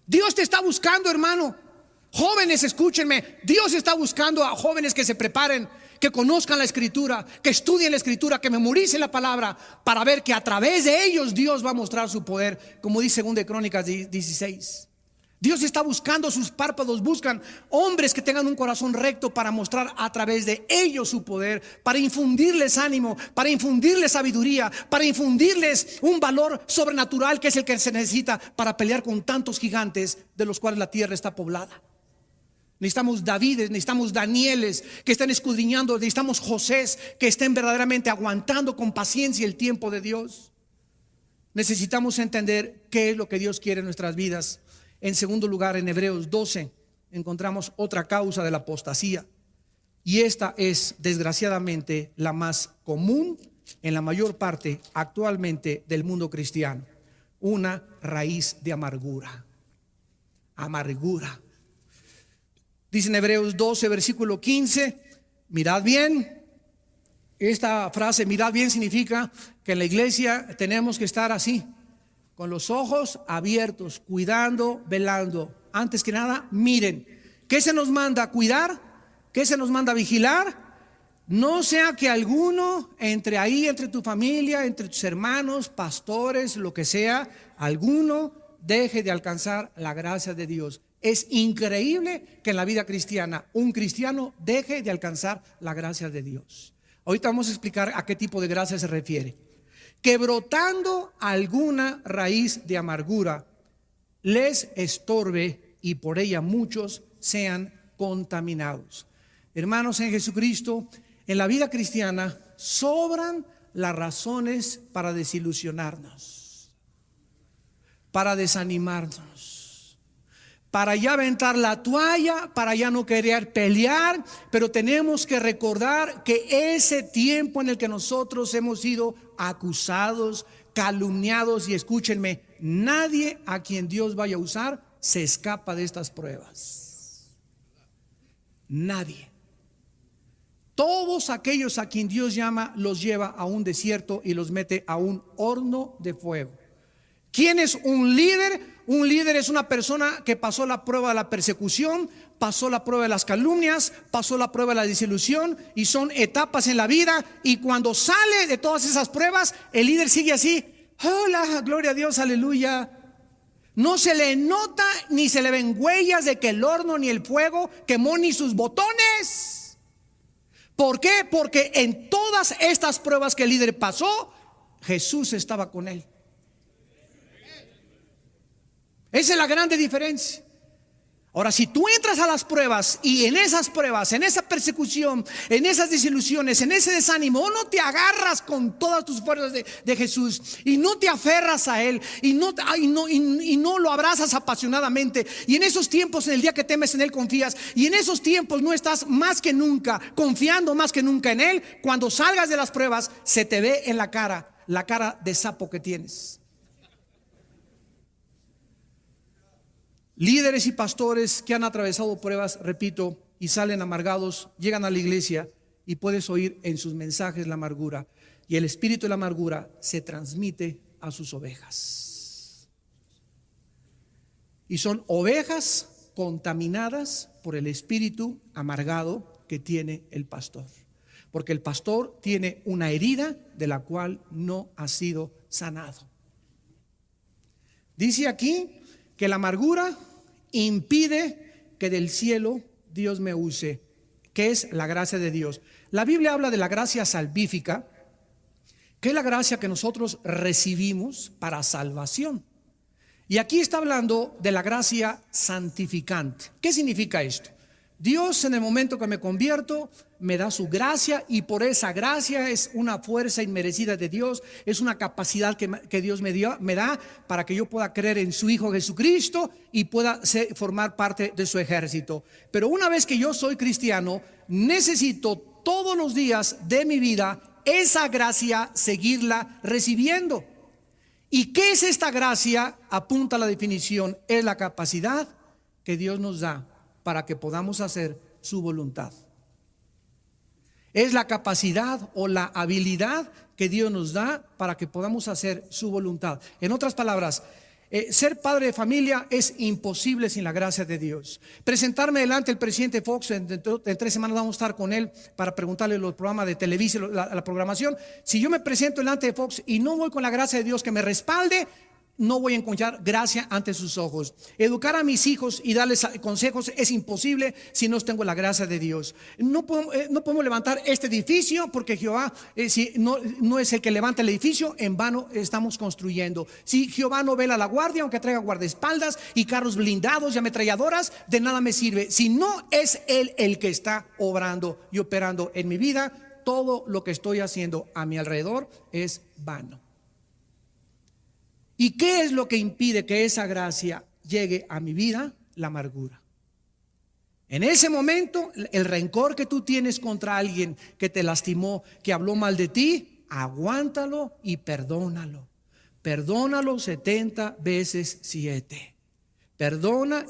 Dios te está buscando, hermano. Jóvenes, escúchenme. Dios está buscando a jóvenes que se preparen, que conozcan la escritura, que estudien la escritura, que memoricen la palabra, para ver que a través de ellos Dios va a mostrar su poder, como dice 2 Crónicas 16. Dios está buscando, sus párpados buscan hombres que tengan un corazón recto para mostrar a través de ellos su poder, para infundirles ánimo, para infundirles sabiduría, para infundirles un valor sobrenatural que es el que se necesita para pelear con tantos gigantes de los cuales la tierra está poblada. Necesitamos Davides, necesitamos Danieles que estén escudriñando, necesitamos Josés que estén verdaderamente aguantando con paciencia el tiempo de Dios. Necesitamos entender qué es lo que Dios quiere en nuestras vidas. En segundo lugar, en Hebreos 12 encontramos otra causa de la apostasía, Y esta es, desgraciadamente, la más común en la mayor parte actualmente del mundo cristiano. Una raíz de amargura. Amargura. Dice en Hebreos 12, versículo 15, mirad bien. Esta frase, mirad bien, significa que en la iglesia tenemos que estar así, con los ojos abiertos, cuidando, velando. Antes que nada, miren, ¿qué se nos manda? Cuidar. ¿Qué se nos manda? Vigilar. No sea que alguno entre tu familia, entre tus hermanos, pastores, lo que sea, alguno deje de alcanzar la gracia de Dios. Es increíble que en la vida cristiana un cristiano deje de alcanzar la gracia de Dios. Ahorita vamos a explicar a qué tipo de gracia se refiere. Que brotando alguna raíz de amargura les estorbe y por ella muchos sean contaminados. Hermanos en Jesucristo, en la vida cristiana sobran las razones para desilusionarnos, para desanimarnos, para ya aventar la toalla, para ya no querer pelear. Pero tenemos que recordar que ese tiempo en el que nosotros hemos sido acusados, calumniados, y escúchenme, nadie a quien Dios vaya a usar se escapa de estas pruebas. Nadie. Todos aquellos a quien Dios llama los lleva a un desierto y los mete a un horno de fuego. ¿Quién es un líder? Un líder es una persona que pasó la prueba de la persecución, pasó la prueba de las calumnias, pasó la prueba de la desilusión, y son etapas en la vida. Y cuando sale de todas esas pruebas, el líder sigue así: hola, gloria a Dios, aleluya. No se le nota ni se le ven huellas de que el horno ni el fuego quemó ni sus botones. ¿Por qué? Porque en todas estas pruebas que el líder pasó, Jesús estaba con él. Esa es la grande diferencia. Ahora, si tú entras a las pruebas y en esas pruebas, en esa persecución, en esas desilusiones, en ese desánimo, no te agarras con todas tus fuerzas de Jesús y no te aferras a Él y no lo abrazas apasionadamente, y en esos tiempos, en el día que temes, en Él confías, y en esos tiempos no estás más que nunca confiando más que nunca en Él, cuando salgas de las pruebas se te ve en la cara de sapo que tienes. Líderes y pastores que han atravesado pruebas, repito, y salen amargados, llegan a la iglesia y puedes oír en sus mensajes la amargura, y el espíritu de la amargura se transmite a sus ovejas. Y son ovejas contaminadas por el espíritu amargado que tiene el pastor, porque el pastor tiene una herida de la cual no ha sido sanado. Dice aquí que la amargura impide que del cielo Dios me use, que es la gracia de Dios. La Biblia habla de la gracia salvífica, que es la gracia que nosotros recibimos para salvación. Y aquí está hablando de la gracia santificante. ¿Qué significa esto? Dios, en el momento que me convierto, me da su gracia, y por esa gracia es una fuerza inmerecida de Dios, es una capacidad que Dios me da para que yo pueda creer en su Hijo Jesucristo y pueda formar parte de su ejército. Pero una vez que yo soy cristiano, necesito todos los días de mi vida esa gracia seguirla recibiendo. ¿Y qué es esta gracia? Apunta a la definición: es la capacidad que Dios nos da para que podamos hacer su voluntad. Es la capacidad o la habilidad que Dios nos da para que podamos hacer su voluntad. En otras palabras, ser padre de familia es imposible sin la gracia de Dios. Presentarme delante del presidente Fox, en 3 semanas vamos a estar con él para preguntarle los programas de televisión, la programación. Si yo me presento delante de Fox y no voy con la gracia de Dios que me respalde, no voy a encontrar gracia ante sus ojos. Educar a mis hijos y darles consejos es imposible si no tengo la gracia de Dios. No podemos levantar este edificio porque Jehová, si no es el que levanta el edificio, en vano estamos construyendo. Si Jehová no vela la guardia, aunque traiga guardaespaldas y carros blindados y ametralladoras, de nada me sirve. Si no es Él el que está obrando y operando en mi vida, todo lo que estoy haciendo a mi alrededor es vano. ¿Y qué es lo que impide que esa gracia llegue a mi vida? La amargura. En ese momento, el rencor que tú tienes contra alguien que te lastimó, que habló mal de ti, aguántalo y perdónalo. Perdónalo 70 veces 7. Perdona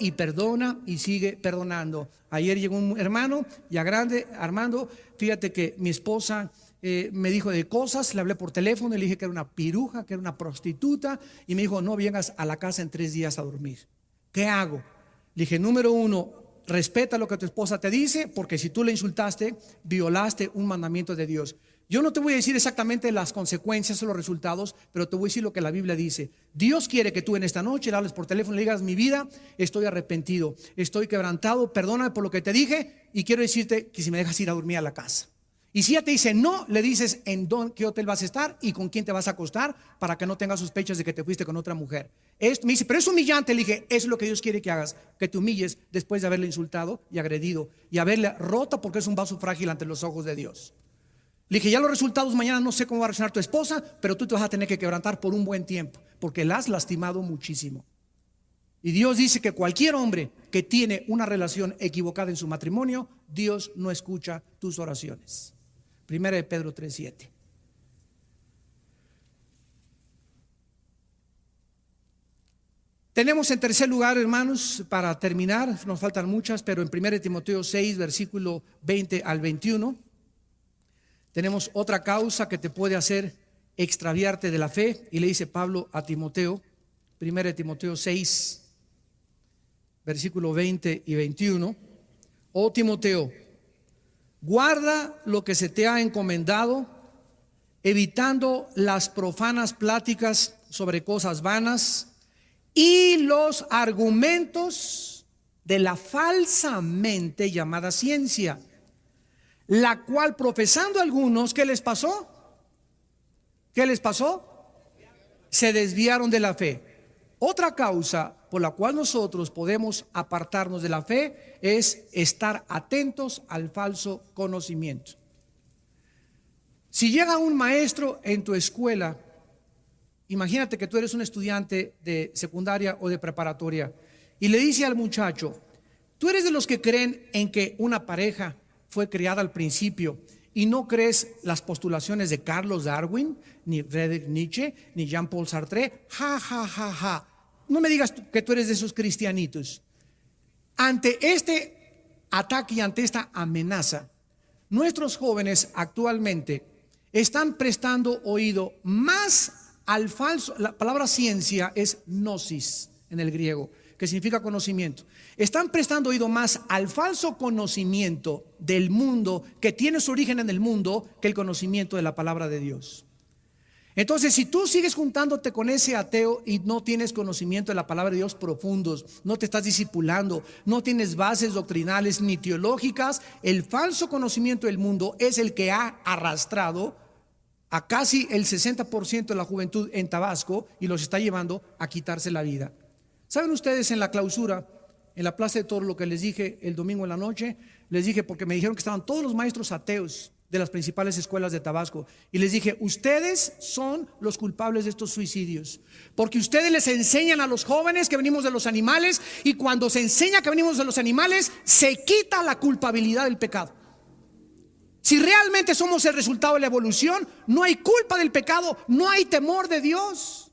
y sigue perdonando. Ayer llegó un hermano ya grande, Armando, fíjate que mi esposa me dijo de cosas, le hablé por teléfono y le dije que era una piruja, que era una prostituta, y me dijo, no vengas a la casa en 3 días a dormir. ¿Qué hago? Le dije, número 1, respeta lo que tu esposa te dice, porque si tú le insultaste, violaste un mandamiento de Dios. Yo no te voy a decir exactamente las consecuencias o los resultados, pero te voy a decir lo que la Biblia dice. Dios quiere que tú en esta noche le hables por teléfono y le digas, mi vida, estoy arrepentido, estoy quebrantado, perdóname por lo que te dije, y quiero decirte que si me dejas ir a dormir a la casa. Y si ella te dice no, le dices en qué hotel vas a estar y con quién te vas a acostar, para que no tengas sospechas de que te fuiste con otra mujer. Me dice, pero es humillante. Le dije, eso es lo que Dios quiere que hagas, que te humilles después de haberle insultado y agredido y haberle roto, porque es un vaso frágil ante los ojos de Dios. Le dije, ya los resultados mañana no sé cómo va a reaccionar tu esposa, pero tú te vas a tener que quebrantar por un buen tiempo, porque la has lastimado muchísimo. Y Dios dice que cualquier hombre que tiene una relación equivocada en su matrimonio, Dios no escucha tus oraciones. Primera de Pedro 3:7. Tenemos en tercer lugar, hermanos, para terminar, nos faltan muchas, pero en 1 Timoteo 6, versículo 20 al 21, tenemos otra causa que te puede hacer extraviarte de la fe. Y le dice Pablo a Timoteo, 1 Timoteo 6, versículo 20 y 21. Oh Timoteo, guarda lo que se te ha encomendado, evitando las profanas pláticas sobre cosas vanas y los argumentos de la falsamente llamada ciencia, la cual profesando algunos, ¿qué les pasó? ¿Qué les pasó? Se desviaron de la fe. Otra causa por la cual nosotros podemos apartarnos de la fe es estar atentos al falso conocimiento. Si llega un maestro en tu escuela, imagínate que tú eres un estudiante de secundaria o de preparatoria, y le dice al muchacho, tú eres de los que creen en que una pareja fue creada al principio y no crees las postulaciones de Carlos Darwin, ni Friedrich Nietzsche, ni Jean-Paul Sartre. Ja, ja, ja, ja. No me digas que tú eres de esos cristianitos. Ante este ataque y ante esta amenaza, nuestros jóvenes actualmente están prestando oído más al falso. La palabra ciencia es gnosis en el griego, que significa conocimiento. Están prestando oído más al falso conocimiento del mundo, que tiene su origen en el mundo, que el conocimiento de la palabra de Dios. Entonces, si tú sigues juntándote con ese ateo y no tienes conocimiento de la palabra de Dios profundos, no te estás discipulando, no tienes bases doctrinales ni teológicas, el falso conocimiento del mundo es el que ha arrastrado a casi el 60% de la juventud en Tabasco y los está llevando a quitarse la vida. ¿Saben ustedes en la clausura, en la Plaza de Toros, lo que les dije el domingo en la noche? Les dije, porque me dijeron que estaban todos los maestros ateos de las principales escuelas de Tabasco, y les dije, ustedes son los culpables de estos suicidios, porque ustedes les enseñan a los jóvenes que venimos de los animales, y cuando se enseña que venimos de los animales, se quita la culpabilidad del pecado. Si realmente somos el resultado de la evolución, no hay culpa del pecado, no hay temor de Dios,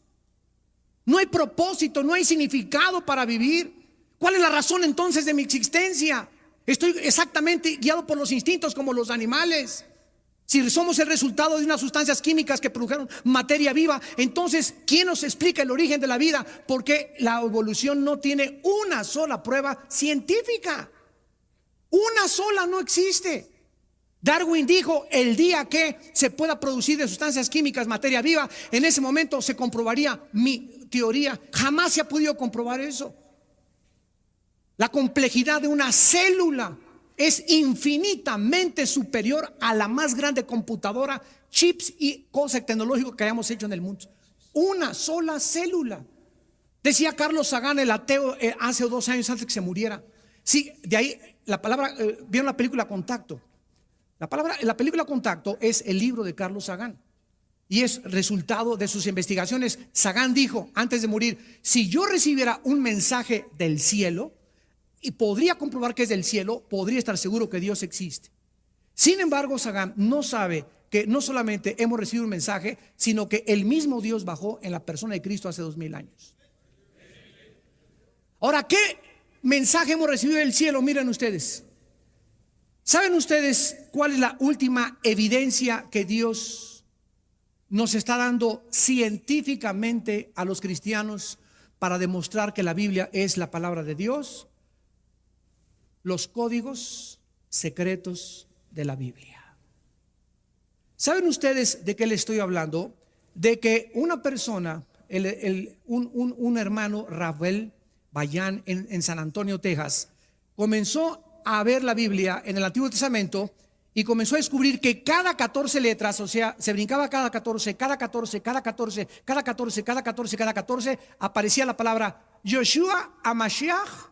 no hay propósito, no hay significado para vivir. ¿Cuál es la razón entonces de mi existencia? Estoy exactamente guiado por los instintos como los animales. Si somos el resultado de unas sustancias químicas que produjeron materia viva, entonces ¿quién nos explica el origen de la vida? Porque la evolución no tiene una sola prueba científica. Una sola no existe. Darwin dijo, el día que se pueda producir de sustancias químicas materia viva, en ese momento se comprobaría mi teoría. Jamás se ha podido comprobar eso. La complejidad de una célula es infinitamente superior a la más grande computadora, chips y cosas tecnológicas que hayamos hecho en el mundo. Una sola célula. Decía Carlos Sagan, el ateo, hace 2 años antes que se muriera. Sí, de ahí la palabra, vieron la película Contacto. La película Contacto es el libro de Carlos Sagan y es resultado de sus investigaciones. Sagan dijo antes de morir, si yo recibiera un mensaje del cielo y podría comprobar que es del cielo, podría estar seguro que Dios existe. Sin embargo, Sagán no sabe que no solamente hemos recibido un mensaje, sino que el mismo Dios bajó en la persona de Cristo hace 2000 años. Ahora, ¿qué mensaje hemos recibido del cielo? Miren ustedes. ¿Saben ustedes cuál es la última evidencia que Dios nos está dando científicamente a los cristianos para demostrar que la Biblia es la palabra de Dios? Los códigos secretos de la Biblia. ¿Saben ustedes de qué les estoy hablando? De que una persona, un hermano, Rafael Bayán, en San Antonio, Texas, comenzó a ver la Biblia en el Antiguo Testamento y comenzó a descubrir que cada 14 letras, o sea, se brincaba cada 14, cada 14, cada 14, cada 14, cada 14, cada 14, aparecía la palabra Yoshua HaMashiach,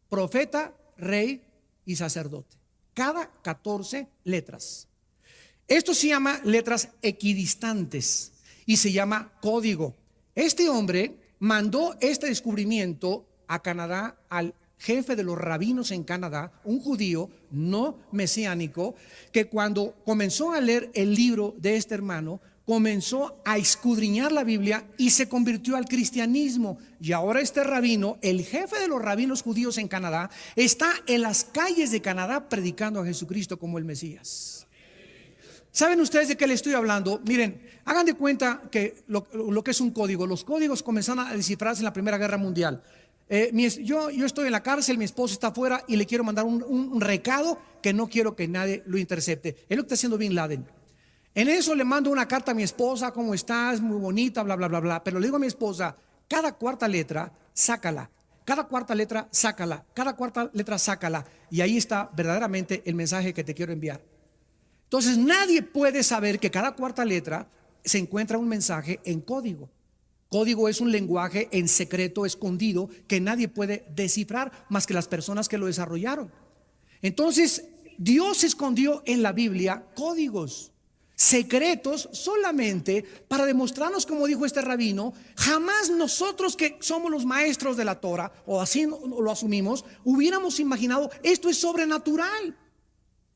profeta, rey y sacerdote. Cada 14 letras. Esto se llama letras equidistantes y se llama código. Este hombre mandó este descubrimiento a Canadá al jefe de los rabinos en Canadá, un judío no mesiánico, que cuando comenzó a leer el libro de este hermano, comenzó a escudriñar la Biblia y se convirtió al cristianismo. Y ahora este rabino, el jefe de los rabinos judíos en Canadá, está en las calles de Canadá predicando a Jesucristo como el Mesías. ¿Saben ustedes de qué le estoy hablando? Miren, hagan de cuenta que lo que es un código. Los códigos comenzaron a descifrarse en la Primera Guerra Mundial. Yo estoy en la cárcel, mi esposo está afuera y le quiero mandar un recado que no quiero que nadie lo intercepte. Es lo que está haciendo Bin Laden. En eso le mando una carta a mi esposa: ¿cómo estás? Muy bonita, bla, bla, bla, bla. Pero le digo a mi esposa: cada cuarta letra, sácala. Cada cuarta letra, sácala. Cada cuarta letra, sácala. Y ahí está verdaderamente el mensaje que te quiero enviar. Entonces nadie puede saber que cada cuarta letra se encuentra un mensaje en código. Código es un lenguaje en secreto, escondido, que nadie puede descifrar más que las personas que lo desarrollaron. Entonces Dios escondió en la Biblia códigos secretos solamente para demostrarnos, como dijo este rabino, jamás nosotros que somos los maestros de la Torah, o así lo asumimos, hubiéramos imaginado esto es sobrenatural.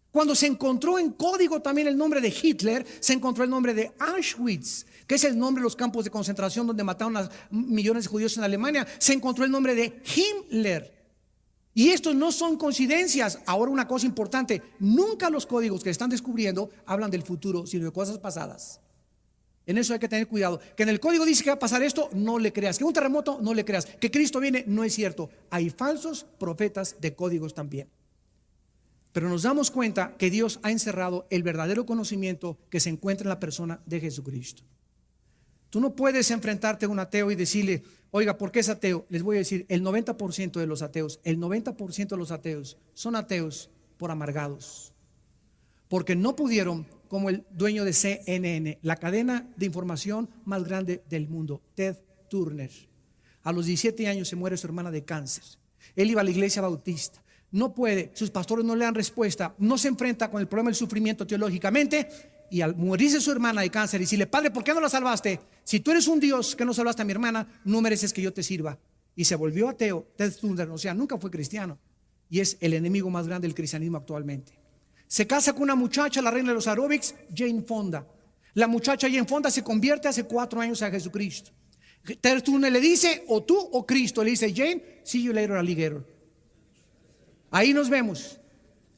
Cuando se encontró en código también el nombre de Hitler, se encontró el nombre de Auschwitz, que es el nombre de los campos de concentración donde mataron a millones de judíos en Alemania. Se encontró el nombre de Himmler. Y estos no son coincidencias. Ahora, una cosa importante: nunca los códigos que están descubriendo hablan del futuro, sino de cosas pasadas. En eso hay que tener cuidado. Que en el código dice que va a pasar esto, no le creas. Que un terremoto, no le creas. Que Cristo viene, no es cierto. Hay falsos profetas de códigos también. Pero nos damos cuenta que Dios ha encerrado el verdadero conocimiento que se encuentra en la persona de Jesucristo. Tú no puedes enfrentarte a un ateo y decirle: oiga, ¿por qué es ateo? Les voy a decir, el 90% de los ateos, son ateos por amargados. Porque no pudieron, como el dueño de CNN, la cadena de información más grande del mundo, Ted Turner. A los 17 años se muere su hermana de cáncer. Él iba a la iglesia bautista. No puede, sus pastores no le dan respuesta, no se enfrenta con el problema del sufrimiento teológicamente, y al morirse su hermana de cáncer, y decirle: Padre, ¿por qué no la salvaste? Si tú eres un Dios que no salvaste a mi hermana, no mereces que yo te sirva. Y se volvió ateo. Ted Turner, o sea, nunca fue cristiano, y es el enemigo más grande del cristianismo actualmente. Se casa con una muchacha, la reina de los aeróbics, Jane Fonda. La muchacha Jane Fonda se convierte hace 4 años a Jesucristo. Ted Turner le dice: o tú o Cristo. Le dice: Jane, see you later, alligator. Ahí nos vemos.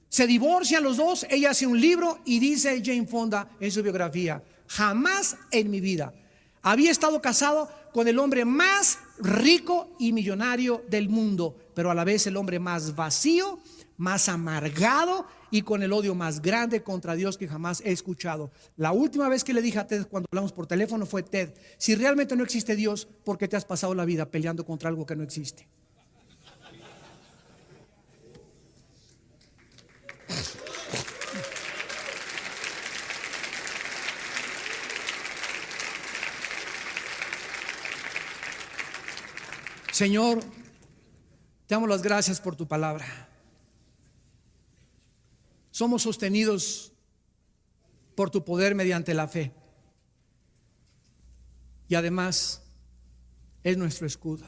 Se divorcian los dos. Ella hace un libro y dice Jane Fonda en su biografía: jamás en mi vida había estado casado con el hombre más rico y millonario del mundo, pero a la vez el hombre más vacío, más amargado y con el odio más grande contra Dios que jamás he escuchado. La última vez que le dije a Ted cuando hablamos por teléfono fue: Ted, si realmente no existe Dios, ¿por qué te has pasado la vida peleando contra algo que no existe? Señor, te damos las gracias por tu palabra. Somos sostenidos por tu poder mediante la fe. Y además es nuestro escudo.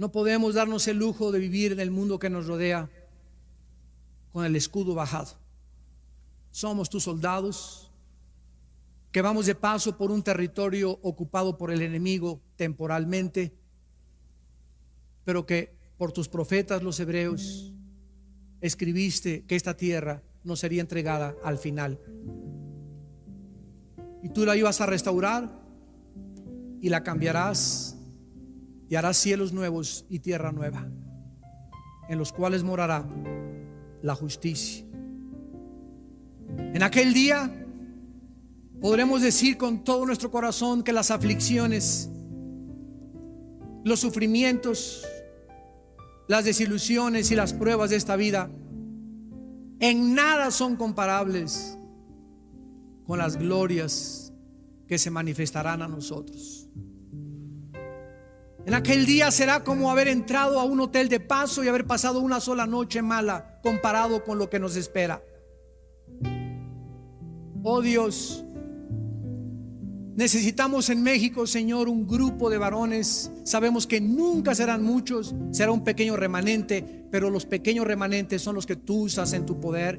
No podemos darnos el lujo de vivir en el mundo que nos rodea con el escudo bajado. Somos tus soldados que vamos de paso por un territorio ocupado por el enemigo temporalmente, pero que por tus profetas los hebreos escribiste que esta tierra nos sería entregada al final. Y tú la ibas a restaurar y la cambiarás y harás cielos nuevos y tierra nueva, en los cuales morará la justicia. En aquel día podremos decir con todo nuestro corazón que las aflicciones, los sufrimientos, las desilusiones y las pruebas de esta vida en nada son comparables con las glorias que se manifestarán a nosotros. En aquel día será como haber entrado a un hotel de paso y haber pasado una sola noche mala comparado con lo que nos espera. Oh Dios, necesitamos en México, Señor, un grupo de varones. Sabemos que nunca serán muchos, será un pequeño remanente, pero los pequeños remanentes son los que tú usas en tu poder.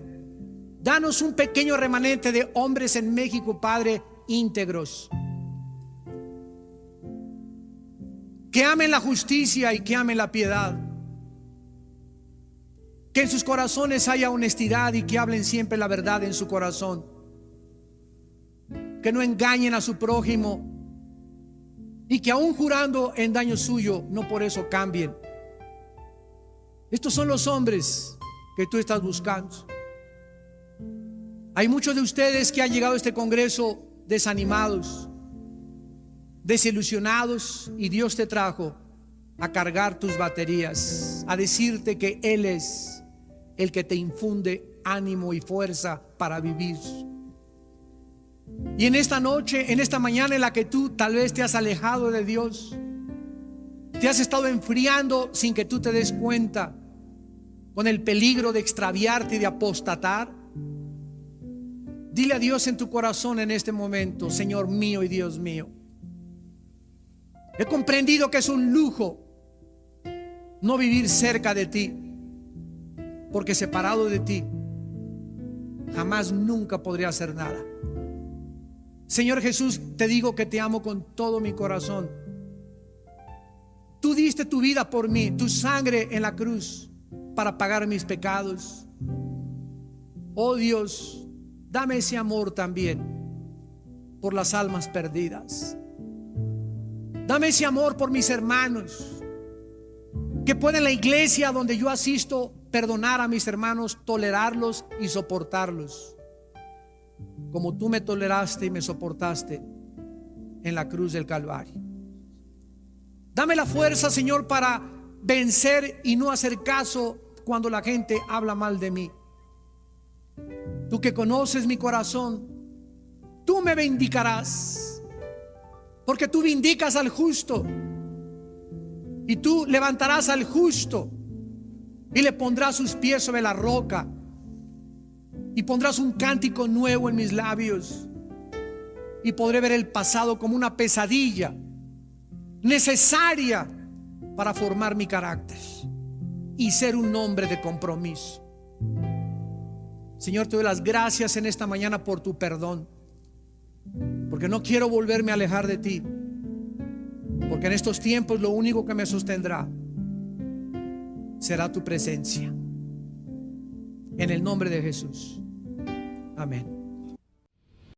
Danos un pequeño remanente de hombres en México, Padre, íntegros, que amen la justicia y que amen la piedad, que en sus corazones haya honestidad y que hablen siempre la verdad en su corazón, que no engañen a su prójimo y que aún jurando en daño suyo no por eso cambien. Estos son los hombres que tú estás buscando. Hay muchos de ustedes que han llegado a este congreso desanimados, desilusionados, y Dios te trajo a cargar tus baterías, a decirte que Él es el que te infunde ánimo y fuerza para vivir. Y en esta noche, en esta mañana en la que tú tal vez te has alejado de Dios, te has estado enfriando sin que tú te des cuenta, con el peligro de extraviarte y de apostatar, dile a Dios en tu corazón en este momento: Señor mío y Dios mío, he comprendido que es un lujo no vivir cerca de ti, porque separado de ti jamás nunca podría hacer nada. Señor Jesús, te digo que te amo con todo mi corazón. Tú diste tu vida por mí, tu sangre en la cruz para pagar mis pecados. Oh Dios, dame ese amor también por las almas perdidas. Dame ese amor por mis hermanos, que pueda en la iglesia donde yo asisto perdonar a mis hermanos, tolerarlos y soportarlos, como tú me toleraste y me soportaste en la cruz del Calvario. Dame la fuerza, Señor, para vencer y no hacer caso cuando la gente habla mal de mí. Tú que conoces mi corazón, tú me vindicarás, porque tú vindicas al justo, y tú levantarás al justo y le pondrás sus pies sobre la roca, y pondrás un cántico nuevo en mis labios, y podré ver el pasado como una pesadilla necesaria para formar mi carácter y ser un hombre de compromiso. Señor, te doy las gracias en esta mañana por tu perdón, porque no quiero volverme a alejar de ti, porque en estos tiempos lo único que me sostendrá será tu presencia. En el nombre de Jesús. Amén.